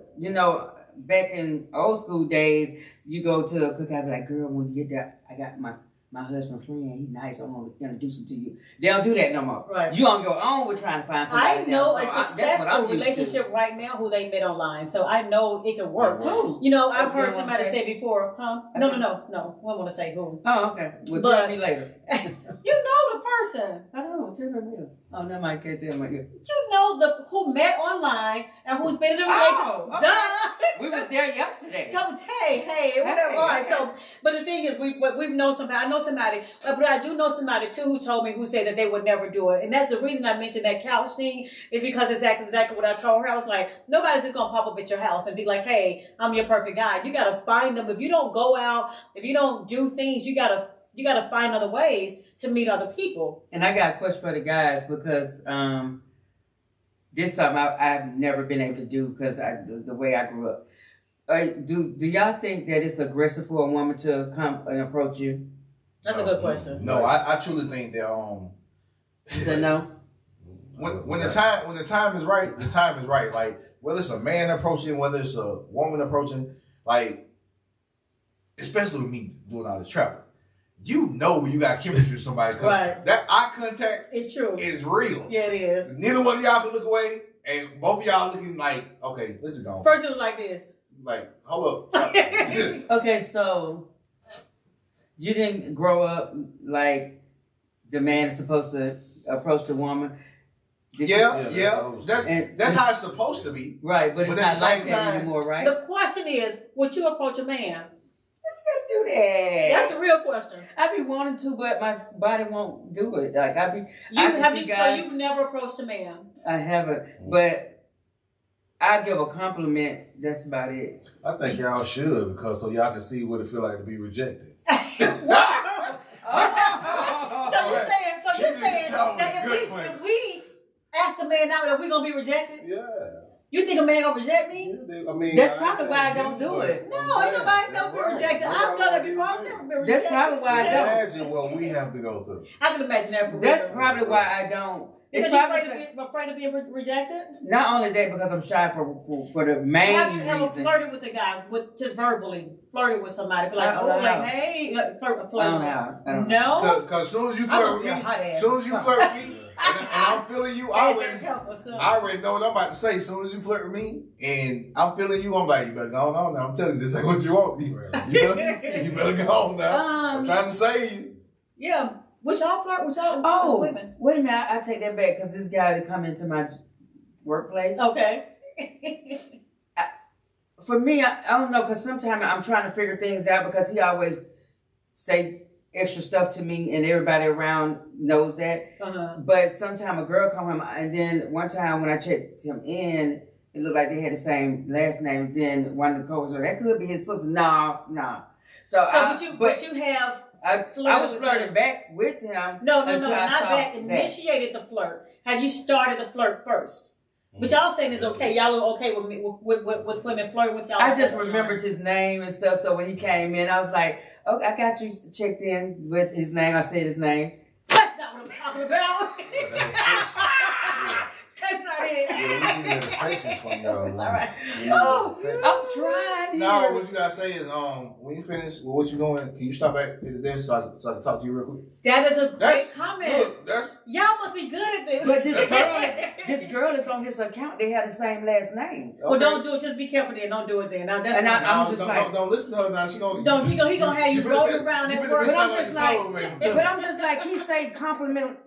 back in old school days, you go to a cookout, be like, girl, when you get there, I got my husband friend, he's nice, I want to introduce him to you. They don't do that no more. Right. You on your own with trying to find somebody. I know a successful relationship right now who they met online, so I know it can work. Who? I've heard somebody say before, huh? No. We don't want to say who. Oh, okay. Well, tell me later. You know the person. I don't. tell me my ear. Oh, no, I can't tell my ear. You know who met online and who's been in a relationship. Okay. Duh. We was there yesterday. Come, hey, whatever. Hey, All right, okay. so, but the thing is, we've known somebody. I know somebody, but I do know somebody too who told me, who said that they would never do it. And that's the reason I mentioned that couch thing, is because it's exactly what I told her. I was like, nobody's just gonna pop up at your house and be like, hey, I'm your perfect guy. You gotta find them. If you don't go out, if you don't do things, you gotta find other ways to meet other people. And I got a question for the guys, because this is something I've never been able to do because the way I grew up. Do y'all think that it's aggressive for a woman to come and approach you? That's a good question. No, I truly think that You said no? when the time is right, the time is right. Like whether it's a man approaching, whether it's a woman approaching, like especially with me doing all this travel, you know when you got chemistry with somebody, because Right. that eye contact It's true. is real. Yeah, it is. Neither one of y'all can look away, and both of y'all looking like, okay, let's just go on. First it was like this. Like, hold up. Okay, so you didn't grow up like the man is supposed to approach the woman. That's how it's supposed to be. Right, but it's But at not the like same that time- anymore, right? The question is, would you approach a man? Let's go do that. That's the real question. I be wanting to, but my body won't do it. Like I So you've never approached a man? I haven't, but I give a compliment. That's about it. I think y'all should, because so y'all can see what it feel like to be rejected. So you're saying that if we ask a man out, that we're gonna be rejected? Yeah. You think a man gonna reject me? I mean, That's probably why I don't do it. No, ain't nobody never been rejected. I've done it before. I've never been rejected. That's probably why I don't. Imagine what we have to go through. I can imagine that for That's real. probably why I don't. Because It's you're probably afraid of being rejected? not only that, because I'm shy for the main Have you ever reason. flirted with a guy, with just verbally flirted with somebody? Be like, I don't know. like, hey, like, flirt. I don't know. I don't know. No? Because as soon as you I'm flirt with a me, hot ass. as soon as you flirt with me, and I'm feeling you, I already know what I'm about to say. As soon as you flirt with me, and I'm feeling you, I'm like, you better go on now. I'm telling you, this ain't what you want. You better go on now. I'm trying to save you. Yeah. Which y'all flirt with y'all? Oh, Which women? wait a minute. I take that back, because this guy to come into my workplace. Okay. For me, I don't know, because sometimes I'm trying to figure things out, because he always say extra stuff to me, and everybody around knows that. Uh-huh. But sometimes a girl come home, and then one time when I checked him in, it looked like they had the same last name. Then one of the coworkers, that could be his sister. No. So but you have I was with flirting him. back with him. No, until I not saw back. that. Initiated the flirt. Have you started the flirt first? But y'all saying it's okay. Y'all are okay with me with women flirting with y'all. I just remembered his name and stuff. So when he came in, I was like, "Okay, I got you checked in with his name." I said his name. That's not what I'm talking about. That's not it. Yeah, we need affection from y'all. It's all right. Oh, I'm trying. Now, what you gotta say is, when you finish with what you're doing, can you stop back at the desk so I can talk to you real quick? That is a great comment. Look, Y'all must be good at this. But this girl is on his account. They have the same last name. Well, don't do it. Just be careful then. Don't do it then. Now that's And fine. don't listen to her now. She gonna He gonna have you rolling around you at finna work. be But I'm sound just like like, a soul, But I'm just like,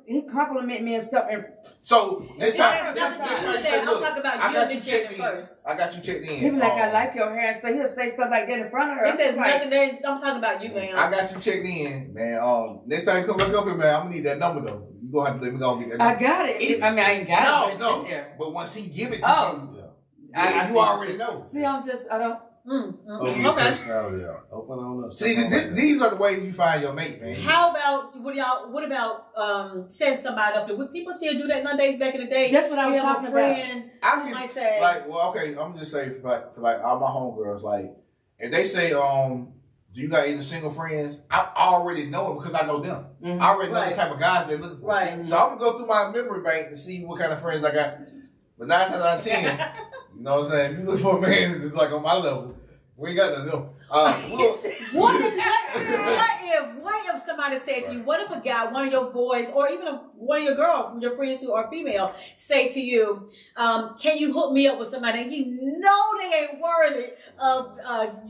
he compliment me and stuff. And so next it time, has nothing to do with that. I'm talking about I you got you initiating checked in. first. I got you checked in. he be like, I like your hair and stuff. He'll say stuff like that in front of her. It says I'm like, nothing there. I'm talking about you, man. I got you checked in, man. Next time you come back up here, man, I'm gonna need that number though. You gonna have to let me go and get that I number. got it. I mean, I ain't got it. But it's No. in there. But once he give it to Oh. you, I you see. already know. See, I don't. Open your Okay. personality out. Open on up. See, these are the ways you find your mate, man. How about what about setting somebody up? Would people still do that nowadays? Back in the day, That's what I was you have talking a about. friend I who can might say, like, well, okay, I'm just saying for like all my homegirls, like if they say, do you got any single friends? I already know it because I know them. Mhm. I already know Right. the type of guys they're looking for. right? So I'm gonna go through my memory bank and see what kind of friends I got. But 9 times out of 10, you know what I'm saying? If you look for a man that's like on my level, we ain't got none of them. What if somebody said to you, what if a guy, one of your boys, or even one of your girls, your friends who are female, say to you, can you hook me up with somebody? And you know they ain't worthy of,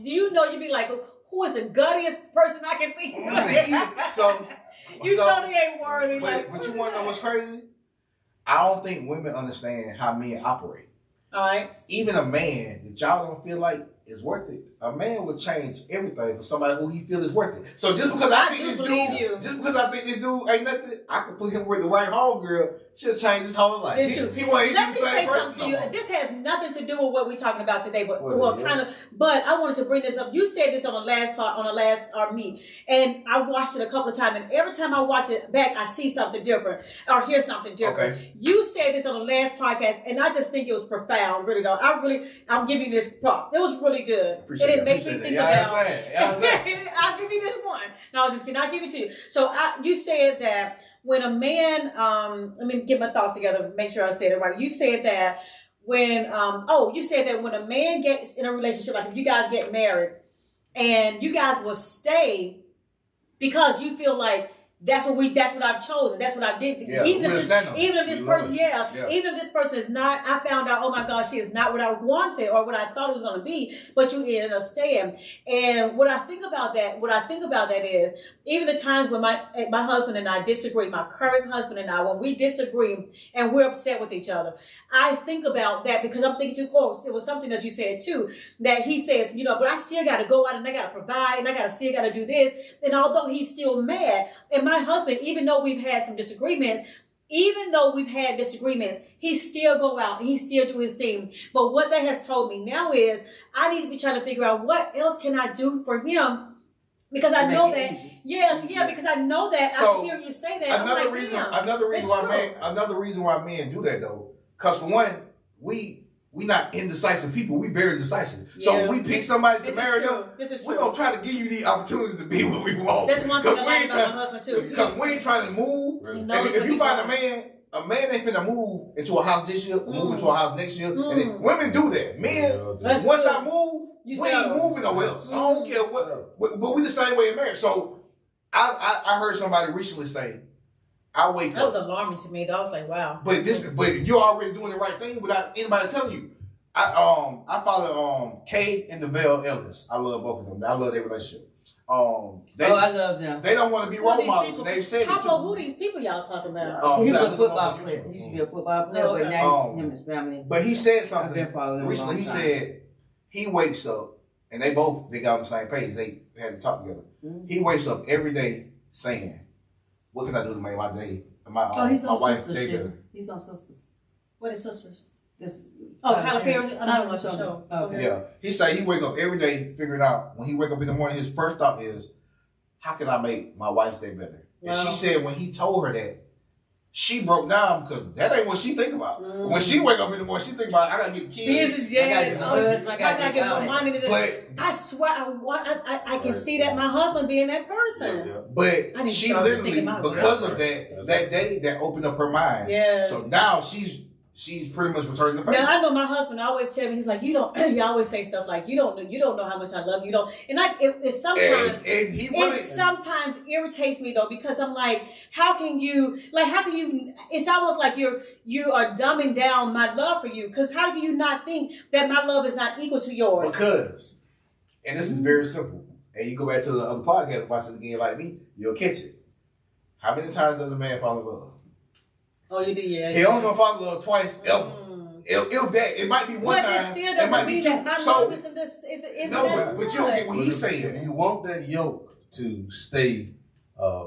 you'd be like, who is the guttiest person I can think of? So You know they ain't worthy. But you want to know what's crazy? I don't think women understand how men operate. All right. Even a man that y'all don't feel like is worth it, a man would change everything for somebody who he feels is worth it. So just because I think this dude ain't nothing, I could put him with the white homegirl. She'll change his whole life. He won't Let be me the say same person. something to you. This has nothing to do with what we're talking about today, but Yeah. But I wanted to bring this up. You said this on the last meet, and I watched it a couple of times, and every time I watch it back, I see something different or hear something different. Okay. You said this on the last podcast, and I just think it was profound. Really, though, I'm giving you this prop. It was really good. It makes me think about. I'll give you this one. No, just can I give it to you? So you said that. When a man, let me get my thoughts together, make sure I said it right. You said that when a man gets in a relationship, like if you guys get married and you guys will stay because you feel like that's what I've chosen. That's what I did. Yeah, even if this person is not, I found out, oh my gosh, she is not what I wanted or what I thought it was going to be, but you ended up staying. And what I think about that is, even the times when my husband and I disagree, my current husband and I, when we disagree and we're upset with each other, I think about that because I'm thinking too close. It was something that you said too, that he says, but I still got to go out and I got to provide and I still got to do this. And although he's still mad, and my husband, even though we've had disagreements, he still go out and he still do his thing. But what that has told me now is I need to be trying to figure out what else can I do for him. Because I know that, because I know that. So I hear you say that. Another reason why men do that though, because for one, we not indecisive people. We very decisive. Yeah. So when we pick somebody to marry them, we're gonna try to give you the opportunity to be what we want. That's one thing I like about my husband too. Because we ain't trying to move. If you find a man ain't finna move into a house this year, move into a house next year. And then women do that. Men, once I move, we ain't moving nowhere else. I don't care what. But we the same way in marriage. So I heard somebody recently say, I wake up. That was alarming to me. I was like, wow. But you're already doing the right thing without anybody telling you. I follow Kay and the Bell Elders. I love both of them. I love their relationship. I love them. They don't want to be role models. And they've said it too. Who these people y'all talking about? He was a football player. He used to be a football player, but now him and his family. But he said something recently. He said he wakes up, and they got on the same page. They had to talk together. Mm-hmm. He wakes up every day saying, "What can I do to make my day, my wife's day better?" He's on Sisters. What is Sisters? Tyler Perry. I don't watch the show. Okay. Yeah, he say he wake up every day figuring out when he wake up in the morning, his first thought is, "How can I make my wife's day better?" Wow. And she said when he told her that, she broke down because that ain't what she think about. Mm. When she wake up in the morning, she think about I gotta get kids. Business, I gotta get more money to this. But I swear, I can see that my husband being that person. Yeah. But she literally because of that day that opened up her mind. Yes. So now she's pretty much returning the favor. Now I know my husband always tell me, he's like, you always say stuff like you don't know how much I love you. And like it sometimes irritates me though, because I'm like, how can you it's almost like you are dumbing down my love for you, because how can you not think that my love is not equal to yours? Because, and this is very simple, and you go back to the other podcast and watch it again like me, you'll catch it. How many times does a man fall in love? Oh, you do, yeah. He only gonna fall in love twice ever. If that, it might be one time. But it still doesn't mean that my love isn't this. But you don't get what he's saying. If you want that yoke to stay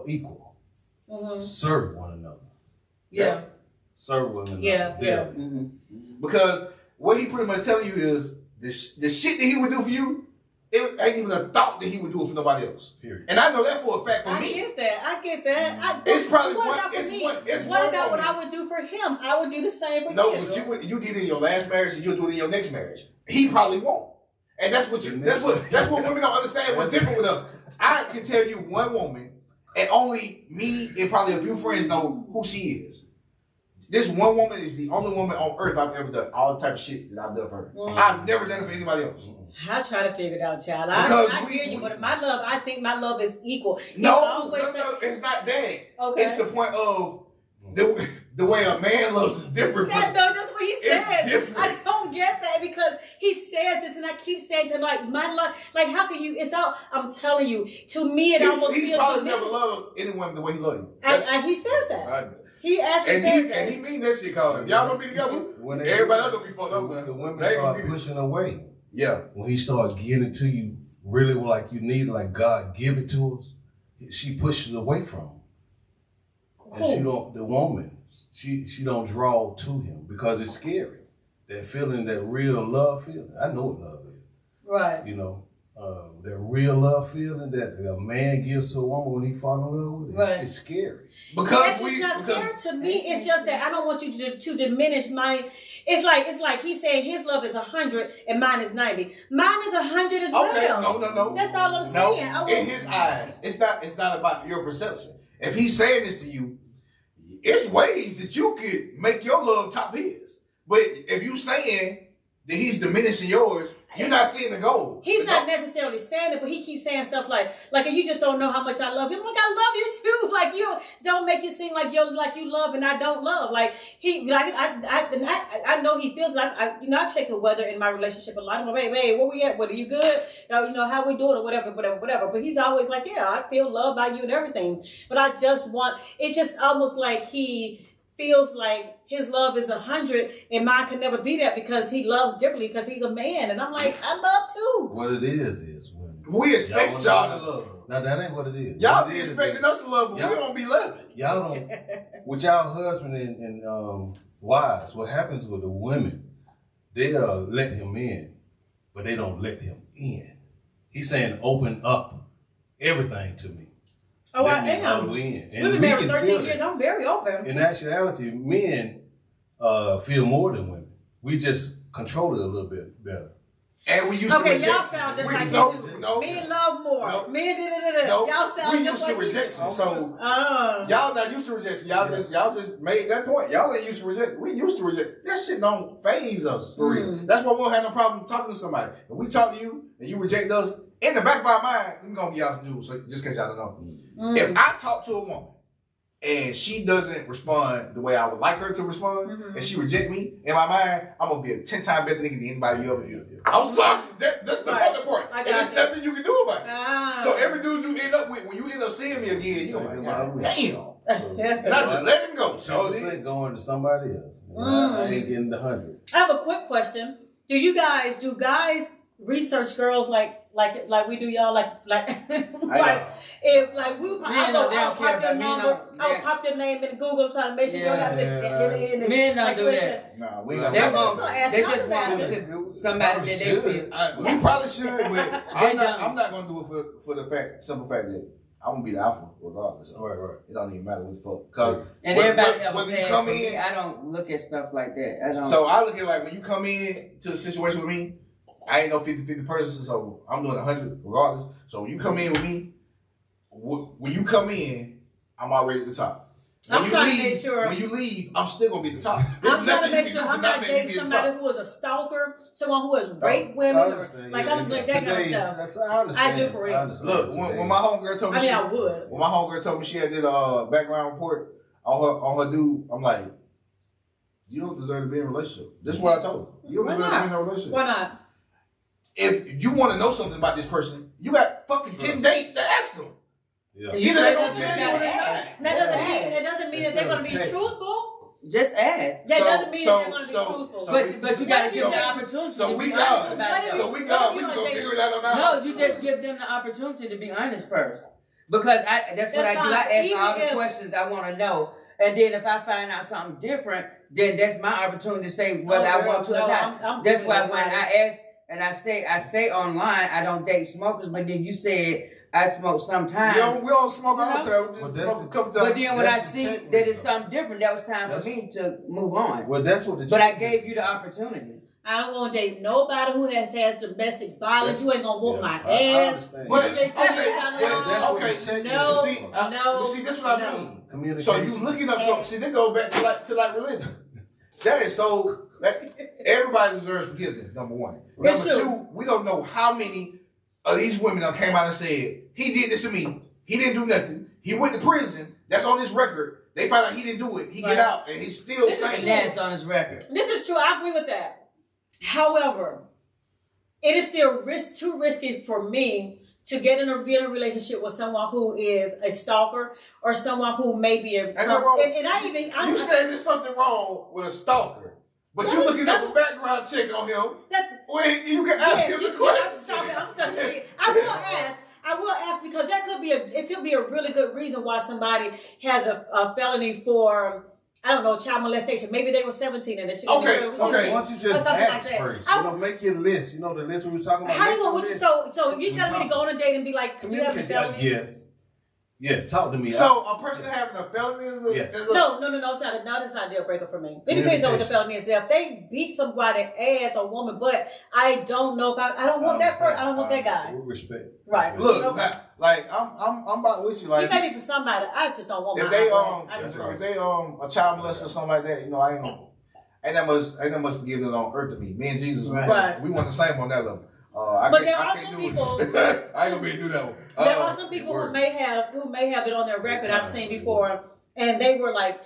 equal, serve one another. Yeah. Serve one another. Yeah. Mm-hmm. Because what he pretty much telling you is the shit that he would do for you, it ain't even a thought that he would do it for nobody else. Period. And I know that for a fact for me. I get that. It's probably what about what I would do for him? I would do the same for him. No, but you did it in your last marriage and you'll do it in your next marriage. He probably won't. And that's what women don't understand what's different with us. I can tell you one woman, and only me and probably a few friends know who she is. This one woman is the only woman on earth I've ever done all the type of shit that I've done for her. I've never done it for anybody else. I try to figure it out, child. I hear you, but I think my love is equal. No, it's not that. Okay. It's the point of the way a man loves is different. That's what he says. I don't get that, because he says this and I keep saying to him, like, my love, like, how can you, it's all, I'm telling you, to me, it almost he's feels probably never loved anyone the way he loved you. He says that. He actually says that. And he mean that shit, cause if y'all gonna be together, everybody else gonna be fucked up. When the women start pushing away. Yeah. When he started getting it to you, really like you need, like God give it to us, she pushes away from him. And she don't, the woman, she don't draw to him because it's scary. That feeling, that real love feeling. I know what love is. Right. You know, that real love feeling that a man gives to a woman when he falls in love with her. It's scary. Because it's not scary to me. It's just that I don't want you to diminish my. It's like he's saying his love is 100 and mine is 90. Mine is 100 as well. Okay, no. That's all I'm saying. In his eyes, it's not about your perception. If he's saying this to you, it's ways that you could make your love top his. But if you saying that he's diminishing yours, you're not seeing the goal. He's not necessarily saying it, but he keeps saying stuff like you just don't know how much I love him. Like, I love you too. Like, you don't make it seem like you love and I don't love. Like, I know he feels like I check the weather in my relationship a lot. I'm like, hey, where we at? What, are you good? How we doing or whatever. But he's always like, yeah, I feel loved by you and everything. But I just want, it's just almost like he feels like his love is 100 and mine can never be that because he loves differently because he's a man. And I'm like, I love too. What it is when we expect y'all to love. No, that ain't what it is. Y'all be expecting us to love, but we don't be loving. Y'all don't. With y'all husband and wives, what happens with the women, they'll let him in, but they don't let him in. He's saying, open up everything to me. Oh, I am. We've been married 13 years. I'm very open. In actuality, men feel more than women. We just control it a little bit better. And we used to reject. Y'all sound just like you do. Men love more. Men y'all sound just like rejection. So y'all not used to rejection. Y'all just made that point. Y'all ain't used to reject. We used to reject. That shit don't faze us for real. That's why we don't have no problem talking to somebody. If we talk to you and you reject us, in the back of our mind, I'm gonna give y'all some jewels, so just in case y'all don't know. If I talk to a woman and she doesn't respond the way I would like her to respond, and she reject me, in my mind, I'm gonna be a 10 times better nigga than anybody you ever did. I'm sorry. That's the fucking part. And there's nothing you can do about it. So every dude you end up with, when you end up seeing me again, you're like, damn. And I just let him go. So going to somebody else. I ain't getting the 100. I have a quick question. Do guys research girls like we do, y'all? I'll pop your name in Google trying to make sure you don't have to. Men don't do that. Nah, we got they just want to somebody that they feel. We probably should, but I'm not gonna do it for the simple fact that I'm gonna be the alpha regardless. So right. It don't even matter what the fuck. And everybody else when you come in, I don't look at stuff like that. So I look at like when you come in to a situation with me, I ain't no 50-50 person, so I'm doing 100 regardless. So when you come in with me, when you come in, I'm already at the top. When you leave, I'm still gonna be at the top. I'm trying to make sure I'm not dating somebody who is a stalker, someone who has raped women, or like I'm like that kind of stuff. I do for real. Look, when my homegirl told me, I would. When my homegirl told me she had did a background report on her dude, I'm like, you don't deserve to be in a relationship. This is what I told her. You don't deserve to be in a relationship. Why not? If you want to know something about this person, you got fucking 10 dates to ask them. Yeah. Either they're gonna tell you or they're not. That doesn't mean that they're gonna be truthful. Just ask. That doesn't mean that they're gonna be truthful. But you gotta give the opportunity. So we got. We just gonna figure it out on No, you just give them the opportunity to be honest first. Because that's what I do. I ask all the questions I want to know. And then if I find out something different, then that's my opportunity to say whether I want to or not. That's why when I ask and I say online, I don't date smokers, but then you said I smoke sometimes. We don't smoke all the time. We just smoke a couple times. But then when I see that it's something different, that was time for me to move on. Well, that's what But I gave you the opportunity. I don't want to date nobody who has domestic violence. You ain't gonna whoop my ass. But okay, no. See, this is what I mean. So you looking up something. See, they go back to like religion. That is so. Everybody deserves forgiveness. Number one. Number two, we don't know how many of these women that came out and said he did this to me. He didn't do nothing. He went to prison. That's on his record. They found out he didn't do it. He get out and he's still staying. That's on his record. This is true. I agree with that. However, it is still too risky for me to be in a relationship with someone who is a stalker or someone who may be a. You say there's something wrong with a stalker, but you're looking up a background check on him. When you can ask him the question. I will ask because that could be a really good reason why somebody has a felony for. I don't know, child molestation. Maybe they were 17 and the child was 16. Why don't you just ask like first? Make your list. You know the list we were talking about. How you going to so you telling me to go on a date and be like, do you have a felony? Yes, talk to me. So a person having a felony is a... Yes. No, that's not a deal breaker for me. It depends on what the felony is. If they beat somebody ass or woman, but I don't know if I don't want that person. I don't want that guy. Respect. Right. Look, I'm about with you. Like, you may be for somebody. I just don't want. If they a child molester or something like that, you know, I ain't that much forgiveness on earth to me. Me and Jesus, we want the same on that level. But there are some people. I ain't gonna be able to do that one. There are some people who may have it on their record. I've seen before, and they were like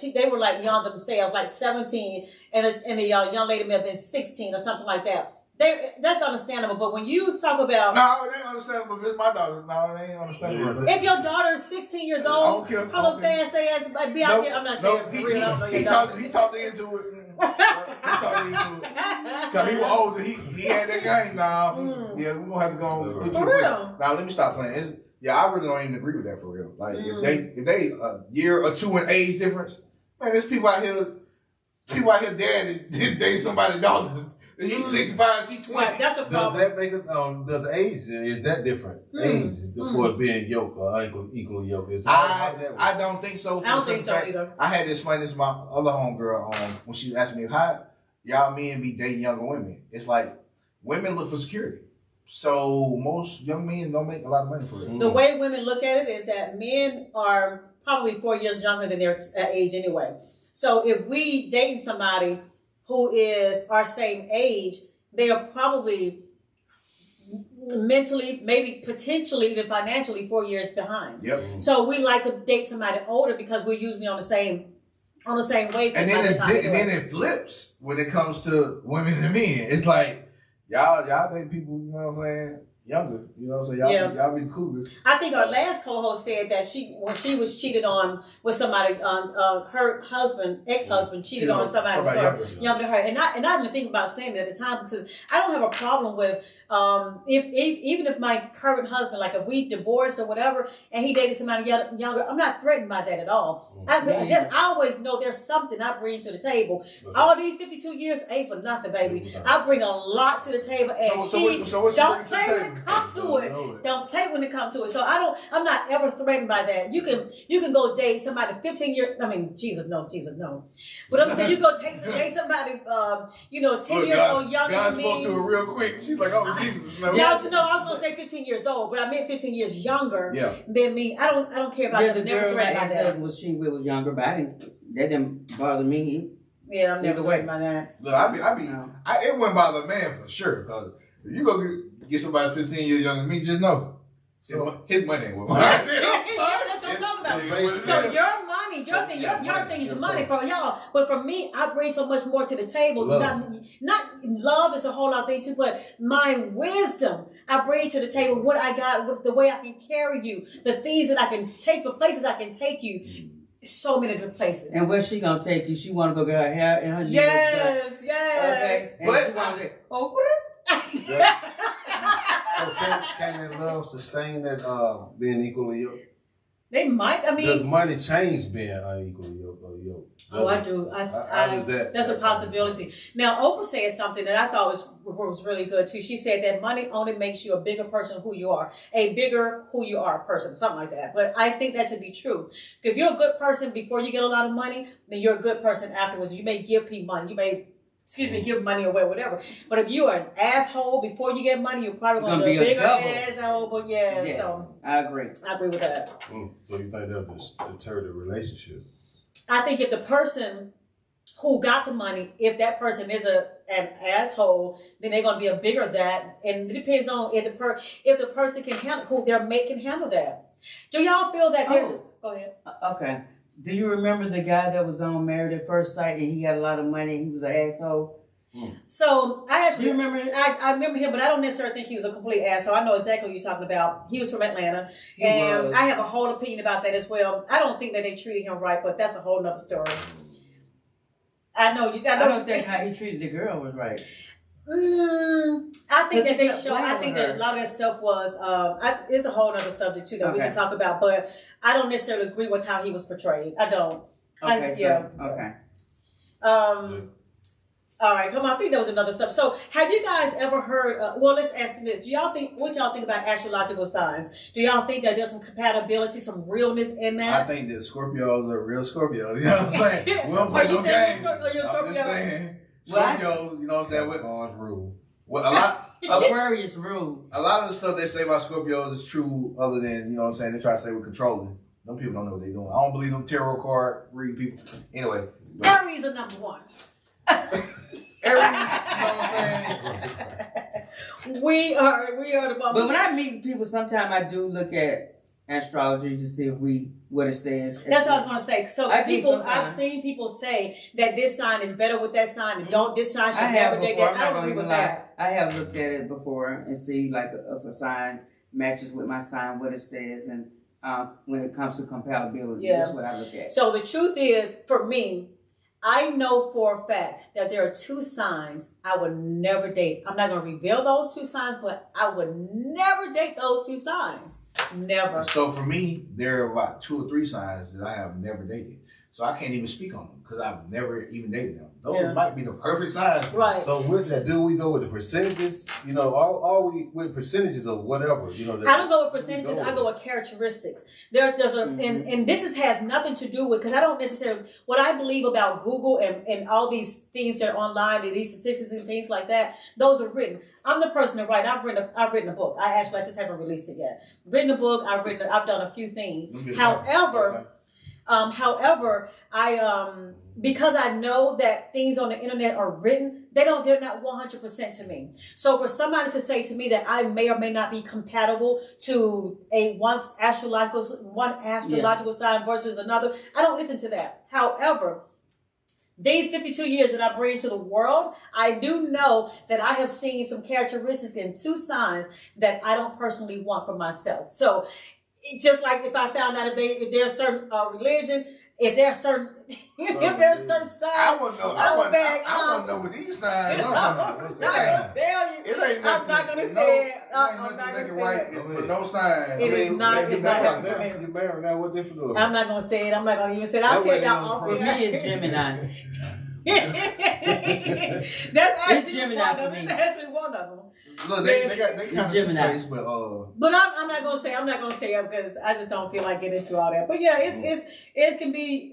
young themselves, like 17, and the young lady may have been 16 or something like that. That's understandable. But when you talk about no, it ain't understandable. If it's my daughter, no, it ain't understandable. If your daughter is 16 years old, how fast they ass be out there? I'm not saying for real. He talked her into it. He talked her into it. Because he was older. He had that game now. Yeah, we're gonna have to go and put you for real. Now let me stop playing. I really don't even agree with that for real. Like if they a year or two in age difference, man, there's people out here dad that date somebody's daughter. He's 65, she's 20. Right, that's a problem. Does that make it? Does age is that different? Age before being yoked or equally yoked? I don't think so. I don't think so either. I had to explain this to my other homegirl when she asked me how y'all men be dating younger women. It's like women look for security, so most young men don't make a lot of money for it. The way women look at it is that men are probably 4 years younger than their age anyway. So if we dating somebody who is our same age, they are probably mentally, maybe potentially even financially 4 years behind. Yep. So we like to date somebody older because we're usually on the same wavelength. And then it flips when it comes to women and men. It's like y'all date people, you know what I'm saying, younger, you know, so y'all be cougars. I think our last co-host said that when she was cheated on with somebody, her ex-husband cheated on somebody younger than her, and I didn't think about saying it at the time because I don't have a problem with even if my current husband, like if we divorced or whatever, and he dated somebody younger, I'm not threatened by that at all. I always know there's something I bring to the table. All these 52 years ain't for nothing, baby. I bring a lot to the table, and don't play when it comes to it. Don't play when it comes to it. So I'm not ever threatened by that. You can go date somebody 15 years. I mean, Jesus no. But I'm saying you go date somebody 10 years old younger God than me. spoke to her real quick. She's like, oh Jesus. I was gonna say 15 years old, but I meant 15 years younger than me. I don't care about that. Never threatened by that. Was younger, but that didn't bother me. Yeah, I'm never threatened by that. Look, it wouldn't bother a man for sure. Because if you go get somebody 15 years younger than me, just know. So his money ain't with mine. That's what I'm talking about. So your money, your thing is money for y'all. But for me, I bring so much more to the table. Not love is a whole lot of things too, but my wisdom I bring to the table. What I got, the way I can carry you, the things that I can take, the places I can take you. So many different places. And where's she gonna take you? She want to go get her hair and her nails. Yes. Okay. And but she want to So can that love sustain that being equally yoked? They might. I mean, does money change being unequally yoked or yoked? I do. That's a possibility. Now, Oprah said something that I thought was really good too. She said that money only makes you a bigger person who you are, person, something like that. But I think that to be true. If you're a good person before you get a lot of money, then you're a good person afterwards. You may give people money. You may give money away, whatever. But if you are an asshole before you get money, you're probably going to be a bigger asshole. But yes, so I agree with that. So you think that'll just deter the relationship? I think if the person who got the money, if that person is an asshole, then they're going to be a bigger that. And it depends on if the person can handle, who their mate can handle that. Do y'all feel that there's... Go ahead. Okay. Do you remember the guy that was on Married at First Sight and he had a lot of money and he was an asshole? So I actually Do you remember? I remember him, but I don't necessarily think he was a complete ass. So I know exactly what you're talking about. He was from Atlanta, and I have a whole opinion about that as well. I don't think that they treated him right, but that's a whole nother story. I don't think how he treated the girl was right. I think that they show. I think that a lot of that stuff was. It's a whole other subject too that we can talk about, but I don't necessarily agree with how he was portrayed. I don't. Okay. All right, come on. I think there was another subject. So, have you guys ever heard? Well, let's ask you this: what y'all think about astrological signs? Do y'all think that there's some compatibility, some realness in that? I think that Scorpios are real Scorpios. You know what I'm saying? We don't play no games. I'm just saying, Scorpios. You know what I'm saying? Well, a lot. Aquarius rule. A lot of the stuff they say about Scorpios is true, other than, you know what I'm saying, they try to say we're controlling. Them people don't know what they're doing. I don't believe them tarot card reading people. Anyway. Aries are number one. Aries, you know what I'm saying? We are the bump. But when I meet people, sometimes I do look at astrology to see what it says. That's what I was going to say. So I've seen people say that this sign is better with that sign, and this sign should never date that. I don't agree with that. I have looked at it before and see like if a sign matches with my sign, what it says, and when it comes to compatibility, that's what I look at. So the truth is, for me, I know for a fact that there are two signs I would never date. I'm not going to reveal those two signs, but I would never date those two signs. Never. So for me, there are about 2 or 3 signs that I have never dated. So I can't even speak on them because I've never even dated them. Those might be the perfect signs. Right. So with that, do we go with the percentages? You know, are we with percentages or whatever? You know, I don't go with percentages. I go with characteristics. There's a and this has nothing to do with, because I don't necessarily, what I believe about Google and all these things that are online, these statistics and things like that, those are written. I'm the person to write. I've written a book. I just haven't released it yet. Written a book. I've done a few things. However, I because I know that things on the internet are written, they're not 100% to me. So for somebody to say to me that I may or may not be compatible to one astrological sign versus another, I don't listen to that. However, these 52 years that I bring to the world, I do know that I have seen some characteristics in two signs that I don't personally want for myself. So just like if I found out if there's a certain religion, if there's certain signs, I want to know what these signs are. I'm not gonna tell you. It ain't I'm not gonna say it. I'm not gonna say it for no sign. It is not. It's not happening. You're married now. What different? I'm not gonna say it. I'm not gonna even say it. I'll tell y'all off. For me, it's Gemini. That's actually one of them. It's actually one of them. Look, they kind of two-faced, but I'm not gonna say it because I just don't feel like getting into all that. But yeah, it can be,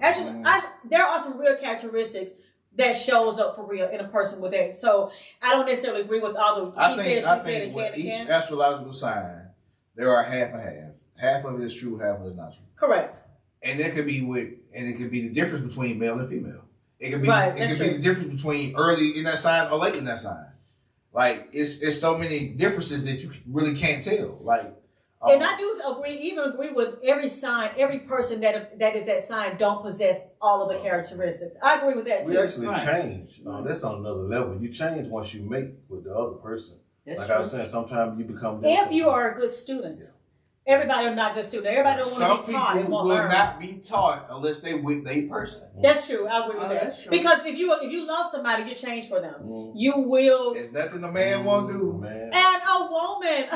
actually, there are some real characteristics that shows up for real in a person with that. So I don't necessarily agree with all the I think with each astrological sign, there are half and half. Half of it is true, half of it is not true. Correct. And it could be the difference between male and female. It could be the difference between early in that sign or late in that sign. Like it's so many differences that you really can't tell. Like, and I do agree with every sign, every person that is that sign don't possess all of the characteristics. I agree with that too. We actually change. That's on another level. You change once you mate with the other person. That's true. I was saying, sometimes you become. If you are a good student. Yeah. Everybody are not good students. Everybody don't want to be taught. Some people will not be taught unless they with a person. That's true. I agree with that. Because if you love somebody, you change for them. You will. There's nothing a man won't do. Man. And a woman.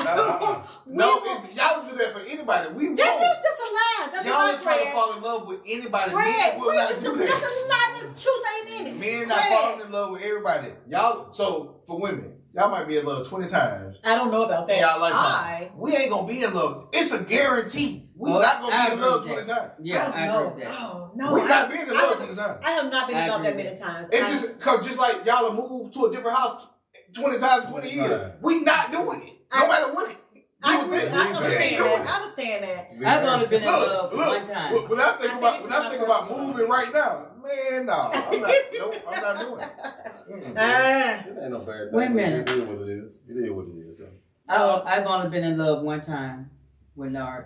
Y'all do that for anybody. We won't. That's a lie. That's y'all are trying to fall in love with anybody. Men will not do that. That's a lie. The truth ain't in it. Men not falling in love with everybody. Y'all. So for women. Y'all might be in love 20 times. I don't know about that. Y'all we ain't gonna be in love. It's a guarantee. We're not gonna be in love 20 times. Yeah, I agree with that. Oh, no. We're not being in love 20 times. I have not been in love that many times. It's just like y'all have moved to a different house 20 times in 20 years. We not doing it. No matter what. I understand that. I've only been in love one time. When I think about moving right now, man, no, I'm not doing it. It ain't no bad thing. Wait a minute. It is what it is. It is what it is. I've only been in love one time with Nard.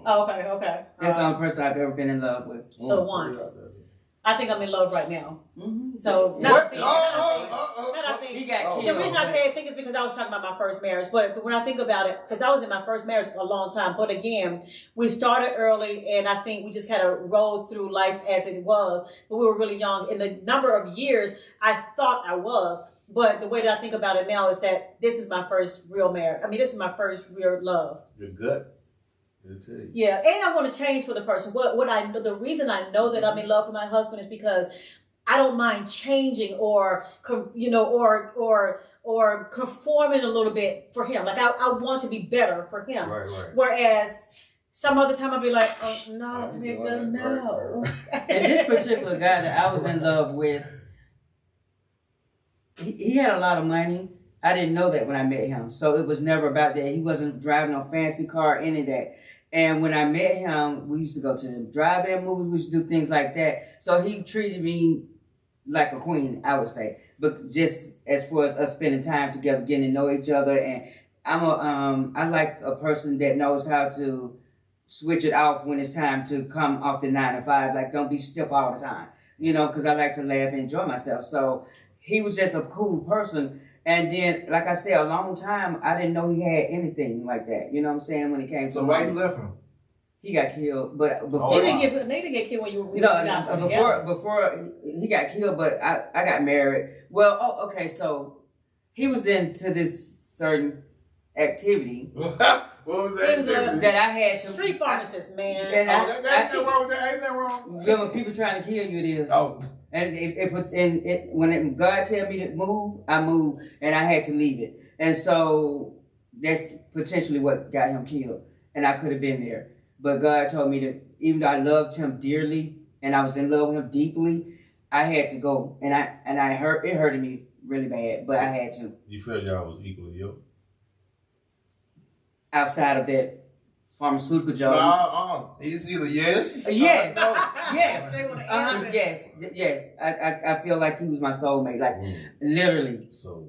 Oh, okay. That's the only person I've ever been in love with. So once. I think I'm in love right now. Mm-hmm. So What? He got the killed. reason I say I think is because I was talking about my first marriage, but when I think about it, because I was in my first marriage for a long time, but again, we started early, and I think we just kind of rolled through life as it was, but we were really young. In the number of years, I thought I was, but the way that I think about it now is that this is my first real marriage. I mean, this is my first real love. Your gut. Yeah, and I want to change for the person. The reason I know that I'm in love with my husband is because I don't mind changing or conforming a little bit for him. Like I want to be better for him. Right. Whereas some other time I'll be like, oh no, nigga, no. And this particular guy that I was in love with, he had a lot of money. I didn't know that when I met him. So it was never about that. He wasn't driving a fancy car, any of that. And when I met him, we used to go to the drive-in movies. We used to do things like that. So he treated me like a queen, I would say. But just as far as us spending time together, getting to know each other. And I like a person that knows how to switch it off when it's time to come off the 9 to 5. Like, don't be stiff all the time. Because I like to laugh and enjoy myself. So he was just a cool person. And then, like I said, a long time, I didn't know he had anything like that. You know what I'm saying? When it came to So why you left him? He got killed, but before They didn't get killed when you guys were before he got killed, but I got married. Well, okay, so he was into this certain activity. What was that? That I had to, street pharmacist, man. And That's nothing wrong with that. Ain't nothing wrong. when people trying to kill you, it is. Oh. And when God tell me to move, I move, and I had to leave it. And so that's potentially what got him killed. And I could have been there. But God told me to, even though I loved him dearly and I was in love with him deeply, I had to go. And it hurted me really bad, but I had to. You felt y'all was equally yoked? Outside of that pharmaceutical job. It's either yes. Yes. No. Yes. Yes. I feel like he was my soulmate. Like, literally. So,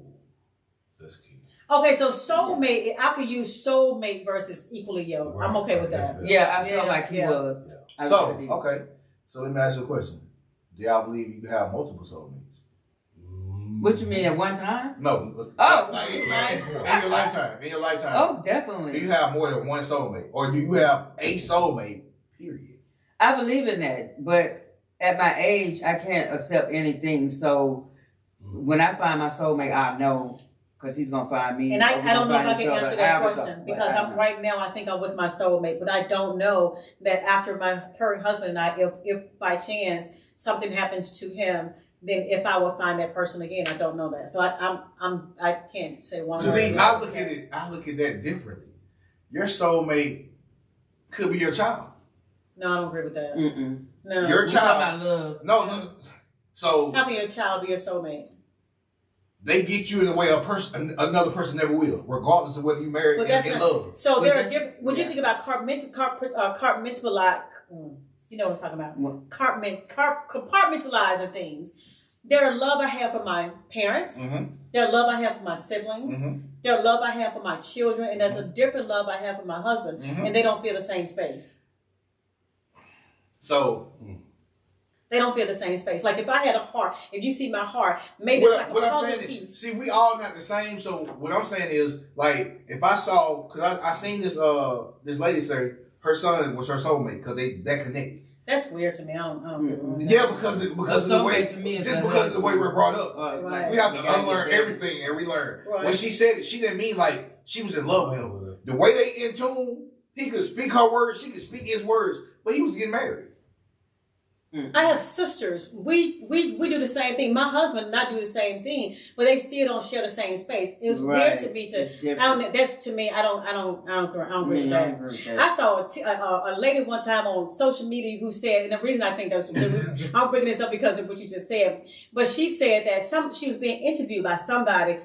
that's key. Okay, so soulmate, I could use soulmate versus equally yoked. I'm okay with that. Yeah, I feel like he was. Yeah. So, okay. So let me ask you a question. Do y'all believe you can have multiple soulmates? What you mean, at one time? No. Oh. Like in your lifetime. In your lifetime. Oh, definitely. Do you have more than one soulmate? Or do you have a soulmate, period? I believe in that. But at my age, I can't accept anything. So when I find my soulmate, I know. Because he's going to find me. And I don't know if I can answer that question. Because right now, I think I'm with my soulmate. But I don't know that after my current husband and I, if by chance something happens to him, then if I will find that person again, I don't know that. So I can't say one. See, I look at that differently. Your soulmate could be your child. No, I don't agree with that. Mm-mm. No. Your child. Talking about love. No. So how can your child be your soulmate? They get you in the way another person never will, regardless of whether you married in love. So there are different. When you think about compartmentalize, you know what I'm talking about. Compartmentalizing things. There are love I have for my parents. Mm-hmm. There are love I have for my siblings. Mm-hmm. There are love I have for my children, and there's a different love I have for my husband, and they don't feel the same space. So. They don't feel the same space. Like if I had a heart, if you see my heart, maybe it's like a puzzle piece. See, we all not the same. So what I'm saying is, like, if I saw, because I seen this lady say her son was her soulmate because that connected. That's weird to me. I don't Yeah, because of the way, because of the way we're brought up. Right. We have to unlearn everything and relearn. Right. When she said it, she didn't mean like she was in love with him. The way they in tune, he could speak her words, she could speak his words, but he was getting married. I have sisters. We do the same thing. My husband and I do the same thing, but they still don't share the same space. It was weird to me I don't. That's to me. I don't agree with that. I saw a lady one time on social media who said, and the reason I think that's I'm bringing this up because of what you just said, but she said that she was being interviewed by somebody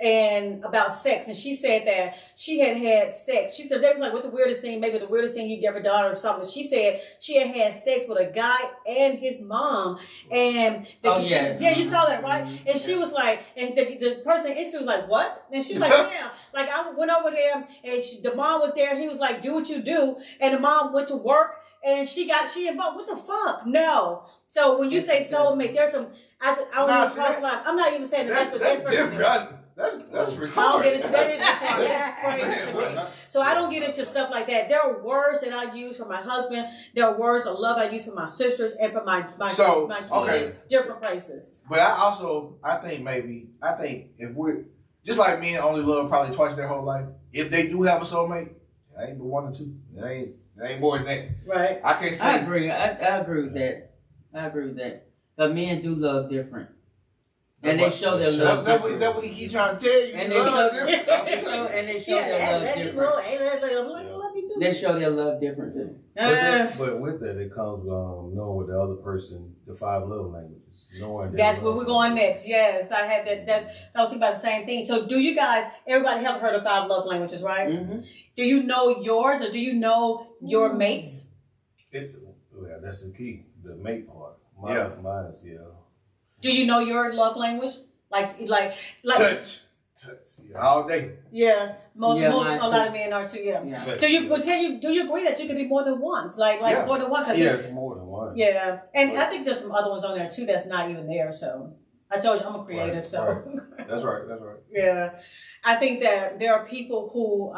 and about sex, and she said that she had sex. She said they was like, what the weirdest thing, maybe the weirdest thing you've ever done or something. She said she had sex with a guy and his mom, and you saw that, right? And she was like, and the person interviewed was like, what? And she was like, yeah, like I went over there, and the mom was there, and he was like, do what you do, and the mom went to work. and she involved. What the fuck? No. So when you say soulmate, there's some. I don't even cross line. I'm not even saying that's what that's different. That's retarded. I don't get into that. Is retarded. That's crazy to me. So I don't get into stuff like that. There are words that I use for my husband. There are words of love I use for my sisters and for my kids. Different places. But I think if we're just like men only love probably twice their whole life. If they do have a soulmate, it ain't but one or two. It ain't more than that. Right. I can't say. I agree. I agree with that. But men do love different. And they show their love different. That's what he keep trying to tell you. And they show their love different. They show their love different too. But with that, it comes knowing what the other person, the 5 love languages. That's where we're going next. Yes, I had that. I was thinking about the same thing. So, do you guys? Everybody have heard of 5 love languages, right? Mm-hmm. Do you know yours, or do you know your mates? That's the key, the mate part. Mine's. Do you know your love language? Like touch. Yeah. All day. Yeah, a lot of men are too. Yeah. Do you agree that you can be more than once? Like more than one? It's more than one. Yeah, and I think there's some other ones on there too that's not even there. So I told you I'm a creative. Right. So That's right. Yeah, I think that there are people who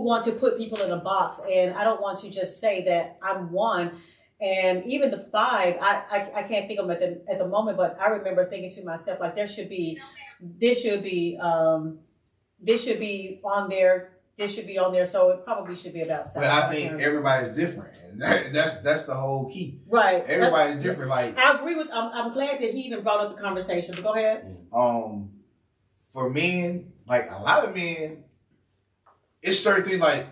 want to put people in a box, and I don't want to just say that I'm one. And even the 5, I can't think of them at the moment, but I remember thinking to myself, like, this should be on there. So it probably should be about 7. But I think everybody's different, and that's the whole key. Right. Everybody's different. Like, I agree with. I'm glad that he even brought up the conversation. But go ahead. For men, like a lot of men, it's certain things like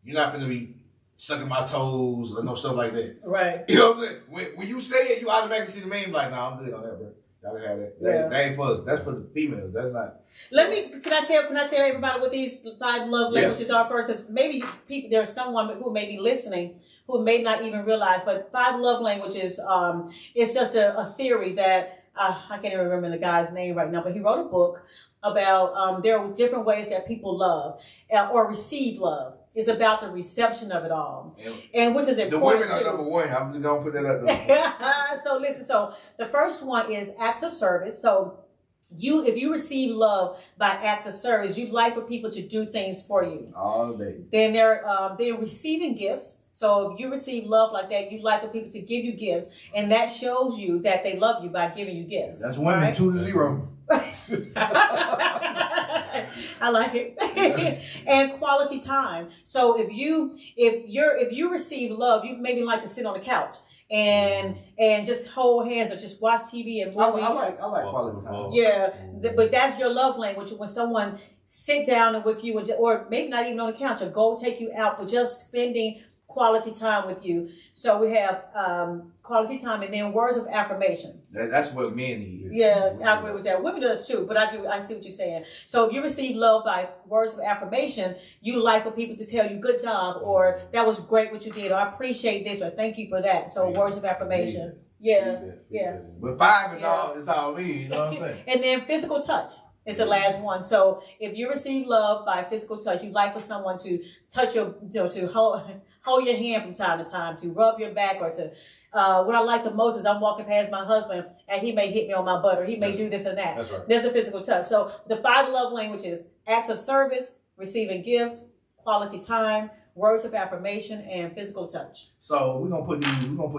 you're not going to be sucking my toes or no stuff like that. Right. You know what I'm saying? When you say it, you automatically see the man like, nah, I'm good on that, bro. Y'all can have that. That ain't for us. That's for the females. That's not. Can I tell everybody what these 5 love languages are first? Because maybe there's someone who may be listening who may not even realize, but 5 love languages, it's just a theory that, I can't even remember the guy's name right now, but he wrote a book about, there are different ways that people love or receive love. It's about the reception of it all, and which is important. The women are number 1. I'm just gonna put that up there. So listen. So the first one is acts of service. So if you receive love by acts of service, you'd like for people to do things for you all day. Then they're receiving gifts. So if you receive love like that, you'd like for people to give you gifts, and that shows you that they love you by giving you gifts. That's women, right? 2-0. I like it. And quality time. So if you receive love, you maybe like to sit on the couch and just hold hands or just watch TV and movies. I like quality time. Yeah, but that's your love language. When someone sit down with you, or maybe not even on the couch, or go take you out, but just spending quality time with you. So we have quality time, and then words of affirmation. That's what men need. Yeah, I agree with that. Women does too, but I see what you're saying. So if you receive love by words of affirmation, you like for people to tell you good job, or that was great what you did, or I appreciate this, or thank you for that. So words of affirmation. Yeah. But 5 is all me, you know what I'm saying? And then physical touch. It's the last one. So if you receive love by physical touch, you like for someone to touch to hold your hand from time to time, to rub your back, or to what I like the most is I'm walking past my husband and he may hit me on my butt, or he may do this and that. That's right. There's a physical touch. So the 5 love languages: acts of service, receiving gifts, quality time, words of affirmation, and physical touch. So we're gonna put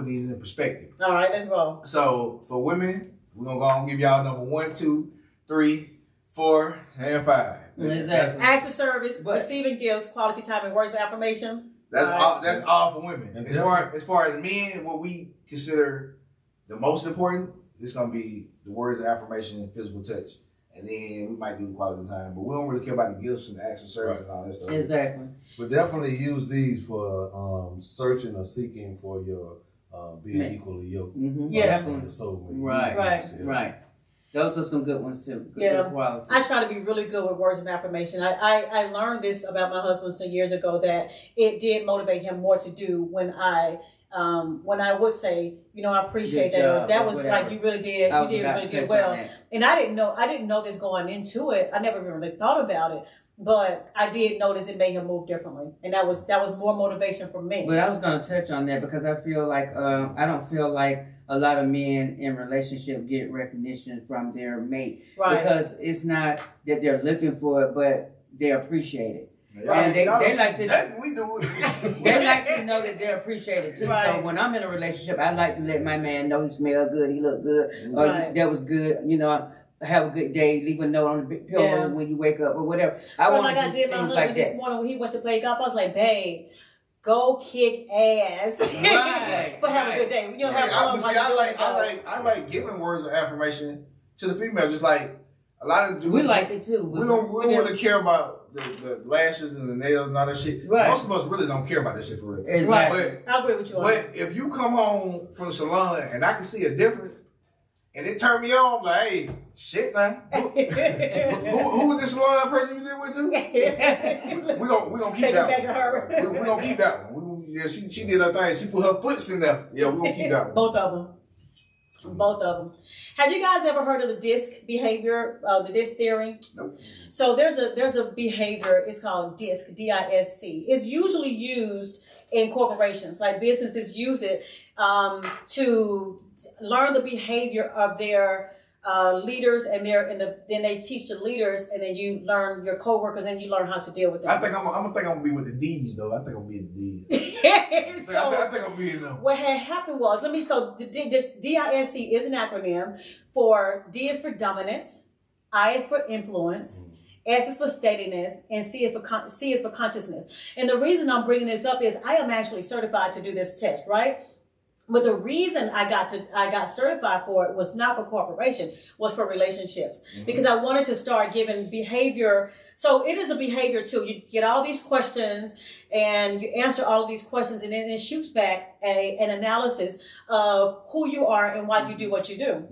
these in perspective. All right, let's go. So for women, we're gonna go and give y'all number 1, 2, 3, 4, and 5. Exactly. Acts of service, receiving gifts, quality time, and words of affirmation. That's all for women. As far as men, what we consider the most important is gonna be the words of affirmation and physical touch. And then we might do quality time, but we don't really care about the gifts and the acts of service and all that stuff. Exactly. But definitely use these for searching or seeking for your being equally yoked. Mm-hmm. Yeah. Right. Those are some good ones too. Good quality. I try to be really good with words of affirmation. I learned this about my husband some years ago, that it did motivate him more to do when I would say, I appreciate that. Or that was whatever. Like you really did. You did really did well. And I didn't know this going into it. I never really thought about it. but I did notice it made him move differently, and that was more motivation for me. But I was gonna touch on that because I feel like I don't feel like a lot of men in relationship get recognition from their mate, Right. because it's not that they're looking for it, but they appreciate it. And they like to they like to know that they're appreciated too. Right. So when I'm in a relationship, I like to let my man know he smell good, he look good, or Right. that was good. You know, have a good day. Leave a note on the pillow when you wake up or whatever. I want to do things like this that. morning when he went to play golf, I was like, babe, go kick ass. Right. But have a good day. You know, I like giving words of affirmation to the female, just like a lot of dudes. We like it too. We don't really care about the lashes and the nails and all that shit. Right. Most of us really don't care about that shit for real. Exactly. I agree with you. But if you come home from the salon and I can see a difference, and it turned me on, like, hey, shit, man. Who was this salon person you did with too? We gonna keep that one. We gonna keep that one. Yeah, she did her thing. She put her foots in there. Yeah, we gonna keep that one. Both of them. Have you guys ever heard of the DISC behavior, the DISC theory? Nope. So there's a behavior. It's called DISC, D-I-S-C. It's usually used in corporations, like businesses use it to learn the behavior of their leaders, and then they teach the leaders, and then you learn your coworkers, and you learn how to deal with them. I think I'm gonna be with the D's though. I think I'm gonna be in the D's. I think I'm being them. What had happened was, this DISC is an acronym for D is for dominance, I is for influence, S is for steadiness, and C is for consciousness. And the reason I'm bringing this up is I am actually certified to do this test, right? But the reason I got certified for it was not for corporation, was for relationships. Because I wanted to start giving behavior. So it is a behavior too. You get all these questions and you answer all of these questions, and then it shoots back an analysis of who you are and why you do what you do.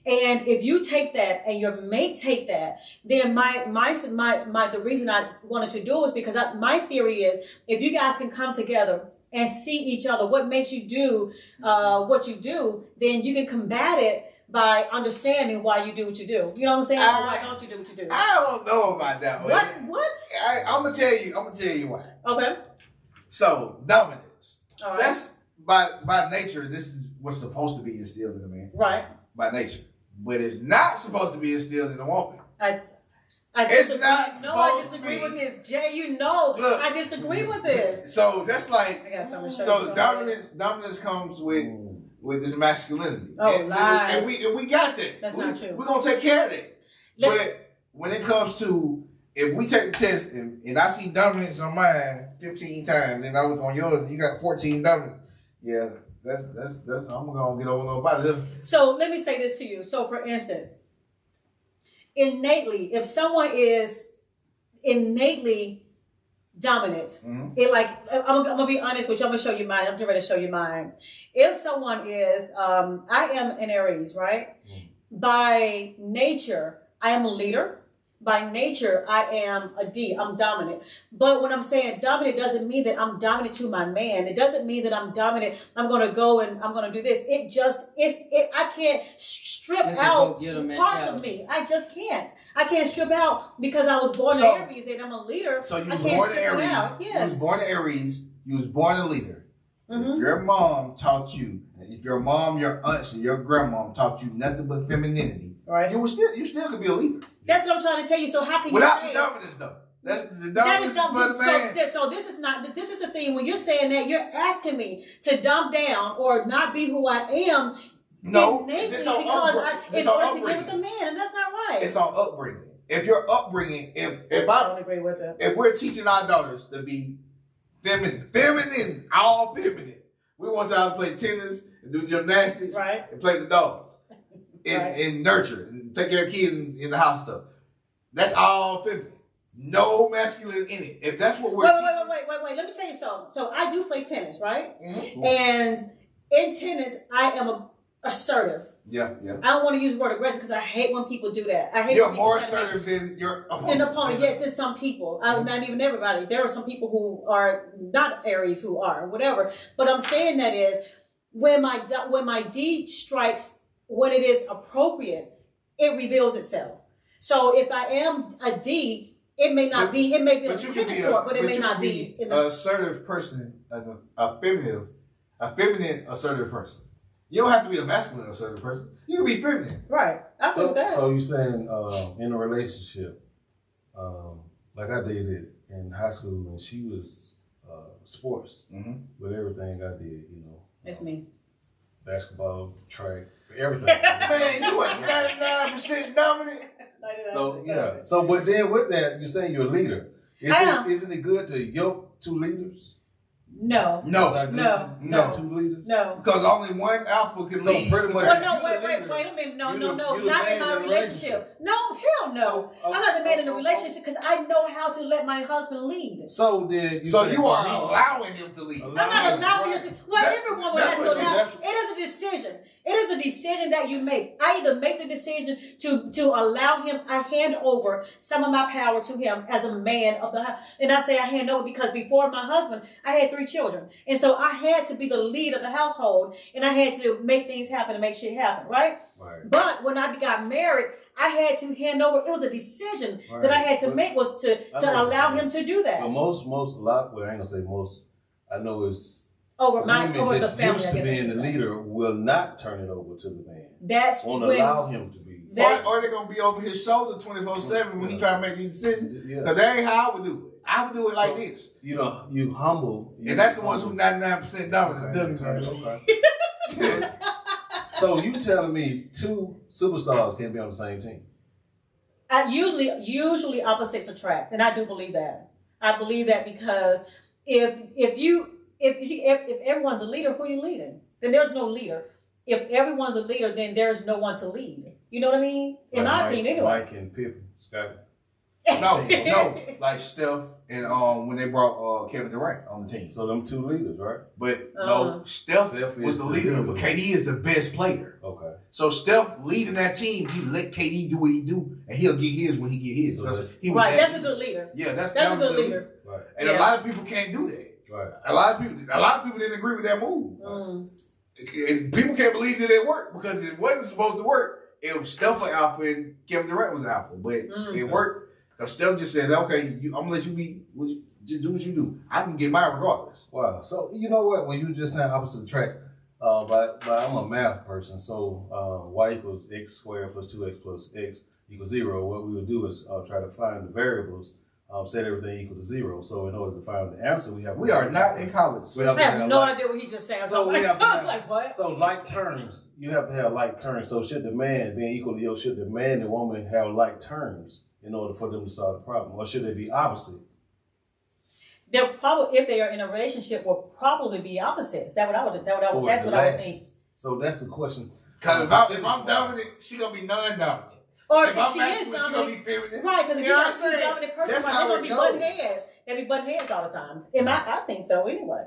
And if you take that and your mate take that, then the reason I wanted to do it was because my theory is, if you guys can come together and see each other, what makes you do what you do, then you can combat it by understanding why you do what you do. You know what I'm saying? Why don't you do what you do? I don't know about that one. What? I'm gonna tell you why. Okay. So dominance. All right. That's by nature. This is what's supposed to be instilled in a man. Right. By nature, but it's not supposed to be instilled in a woman. I It's disagree. not I supposed to disagree be. with this, Jay. You know, Look, I disagree with this. So that's like, I got something to show so you. dominance comes with this masculinity. Oh, and, lies. and we got that. That's not true. We're gonna take care of that. But when it comes to, if we take the test and I see dominance on mine 15 times, then I look on yours and you got 14 dominance. Yeah, that's I'm gonna get over nobody. So let me say this to you. So for instance, innately, if someone is innately dominant, it like, I'm gonna be honest with you. I'm gonna show you mine. I'm getting ready to show you mine. If someone is, I am an Aries, right? By nature, I am a leader. By nature, I am a D. I'm dominant. But when I'm saying dominant, doesn't mean that I'm dominant to my man. It doesn't mean that I'm dominant. I'm going to go and I'm going to do this. I can't strip out parts of me. I just can't. I can't strip out because I was born in Aries and I'm a leader. So you I was can't born in strip it Aries. out. Yes. You was born in Aries. You was born a leader. If your mom taught you, if your mom, your aunts, and your grandma taught you nothing but femininity, right? You still could be a leader. That's what I'm trying to tell you. So how can without you the dominance though? That's the dominance is for the man. So this is the thing. When you're saying that, you're asking me to dumb down or not be who I am. No, innately it's in on order to upbringing. get with a man, and that's not right. It's on upbringing. If your upbringing, if I don't agree with it. If we're teaching our daughters to be feminine, all feminine, we want y'all to play tennis and do gymnastics, right? And play the dogs, and nurture and take care of kids in the house stuff. That's all feminine. No masculine in it. If that's what we're teaching. Wait. Let me tell you something. So I do play tennis, right? Mm-hmm. And in tennis, I am assertive. Yeah. I don't want to use the word aggressive because I hate when people do that. I hate. You're more assertive than your opponent. Yeah, to some people. Not even everybody. There are some people who are not Aries who are whatever. But I'm saying that is when my D strikes when it is appropriate, it reveals itself. So if I am a D, It may not be. It may be a But you can tennis be court, but it may not be. an assertive person, a feminine assertive person. You don't have to be a masculine assertive person. You can be feminine. Right. I feel that. So you saying in a relationship, like I dated in high school, and she was sports with everything I did. That's me. Basketball, track, everything. Man, you what 99% dominant. So yeah. So but then with that, you're saying you're a leader. Isn't it good to yoke two leaders? No. No. Two leaders? No. Because only one alpha can So lead. pretty much. Well, no, wait a minute. No. Not in my relationship. No, hell no. I'm not the man in the relationship because I know how to let my husband lead. So then you are allowing him to lead. I'm not allowing him to. Well, everyone will have to allow. It is a decision. It is a decision that you make. I either make the decision to allow him, I hand over some of my power to him as a man of the house. And I say I hand over because before my husband, I had 3 children. And so I had to be the lead of the household and I had to make things happen and make shit happen, right? But when I got married, I had to hand over. It was a decision that I had to make was to allow him to do that. But well, I ain't gonna say most. I know it's over the family. Used to being the leader will not turn it over to the man. That's won't allow him to be. Or they're gonna be over his shoulder 24/7 when he try to make these decisions. Because that ain't how I would do it. I would do it like this. You humble. And that's the ones who 99% dominant. Okay. So you telling me 2 superstars can't be on the same team? Usually opposites attract, and I do believe that. I believe that because if everyone's a leader, who are you leading? Then there's no leader. If everyone's a leader, then there's no one to lead. You know what I mean? In my opinion, anyway. Mike and Pippen, Scott. No, like Steph and when they brought Kevin Durant on the team. So them 2 leaders, right? But no, Steph was the leader, but KD is the best player. Okay. So Steph leading that team, he let KD do what he do, and he'll get his when he get his. That's a good leader. Yeah, that's a good leader. Right. And a lot of people can't do that. Right. A lot of people didn't agree with that move. And people can't believe that it worked because it wasn't supposed to work if Steph was alpha and Kevin Durant was alpha, but it worked. Because Steph just said, okay, I'm going to let you just do what you do. I can get mine regardless. Wow. So, you know what? When you just saying opposite attract, but I'm a math person. So, y equals x squared plus 2x plus x equals 0. What we would do is try to find the variables, set everything equal to 0. So, in order to find the answer, we are not in college. I have no idea what he just said. So, I was like, what? So, like terms, you have to have like terms. So, should the man, being equally yoked, should the man and woman have like terms in order for them to solve the problem, or should they be opposite? They'll probably, if they are in a relationship, will probably be opposites. That's what I would think. So that's the question. Because if I'm dominant, she gonna be non-dominant. Or if I'm masculine, she gonna be feminine. Right? Because if you're not a dominant person, they're gonna be butting heads. They'll be butting heads all the time. I think so anyway.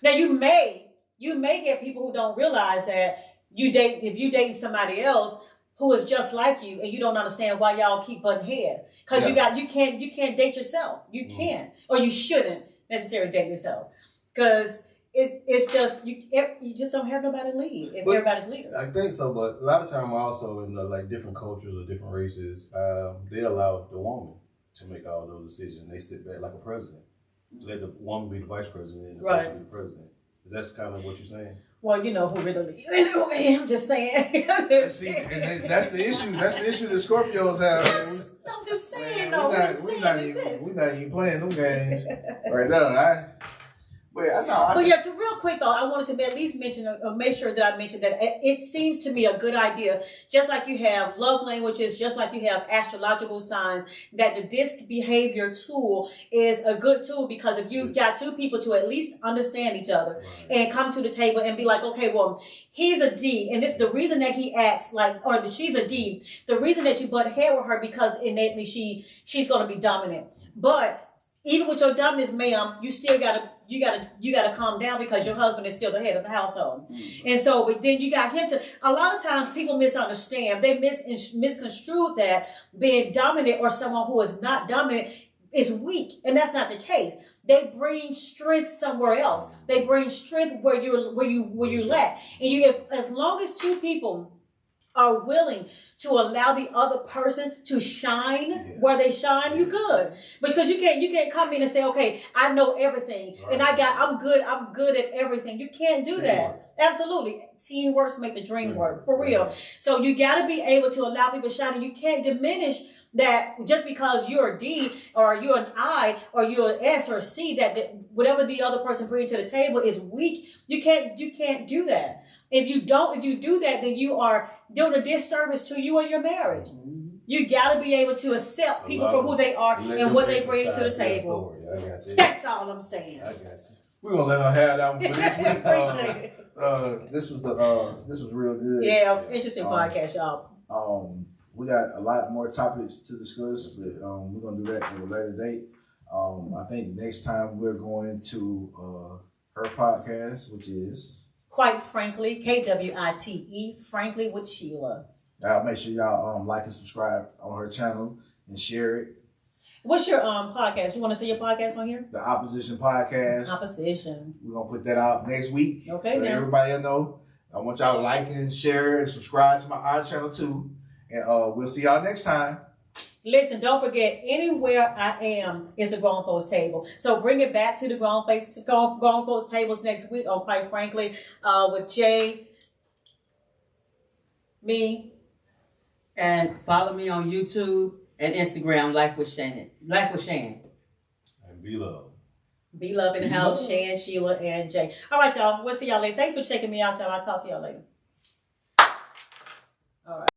Now you may get people who don't realize that if you dating somebody else who is just like you, and you don't understand why y'all keep butting heads. Because you can't date yourself. You can't, or you shouldn't necessarily date yourself. Because it's just you just don't have nobody to lead if everybody's leaders. I think so, but a lot of time also in like different cultures or different races, they allow the woman to make all those decisions. They sit back like a president. Let the woman be the vice president and the person be the president. Is that kind of what you're saying? Well, you know who really leads anyway. I'm just saying. See, and that's the issue. That's the issue that Scorpios have. I'm just saying, we're not even playing them games right now. But yeah, real quick though, I wanted to at least mention, or make sure that I mentioned that it seems to me a good idea, just like you have love languages, just like you have astrological signs, that the disc behavior tool is a good tool because if you got 2 people to at least understand each other and come to the table and be like, okay, well, he's a D, and this is the reason that he acts like, or that she's a D. The reason that you butt head with her because innately she's going to be dominant, but even with your dominance, ma'am, you still gotta calm down because your husband is still the head of the household. And so, but then you got him to. A lot of times, people misunderstand. They misconstrue that being dominant or someone who is not dominant is weak, and that's not the case. They bring strength somewhere else. They bring strength where you lack. And as long as 2 people are willing to allow the other person to shine where they shine, you good. Because you can't come in and say, okay, I know everything and I'm good at everything. You can't do that. Absolutely. Teamwork make the dream work, for real. So you got to be able to allow people to shine, and you can't diminish that just because you're a D or you're an I or you're an S or a C, that whatever the other person brings to the table is weak. You can't do that. If you do that, then you are doing a disservice to you and your marriage. You got to be able to accept people for who they are and what they bring to the table. That's all I'm saying. I got you. We're gonna let her have that one for this week. Appreciate it. This was real good. Yeah, interesting podcast, y'all. We got a lot more topics to discuss, but we're gonna do that at a later date. I think next time we're going to her podcast, which is Quite Frankly, KWITE, Frankly with Sheila. Make sure y'all like and subscribe on her channel and share it. What's your podcast? You want to see your podcast on here? The Opposition Podcast. Opposition. We're gonna put that out next week. Okay, so now everybody will know. I want y'all to like and share and subscribe to our channel too. And we'll see y'all next time. Listen, don't forget, anywhere I am is a grown folks table. So bring it back to the grown folks tables next week on Quite Frankly with Jay, me. And follow me on YouTube and Instagram, Life with Shan. And be loved. Be love in the house, Shan, Sheila, and Jay. All right, y'all. We'll see y'all later. Thanks for checking me out, y'all. I'll talk to y'all later. All right.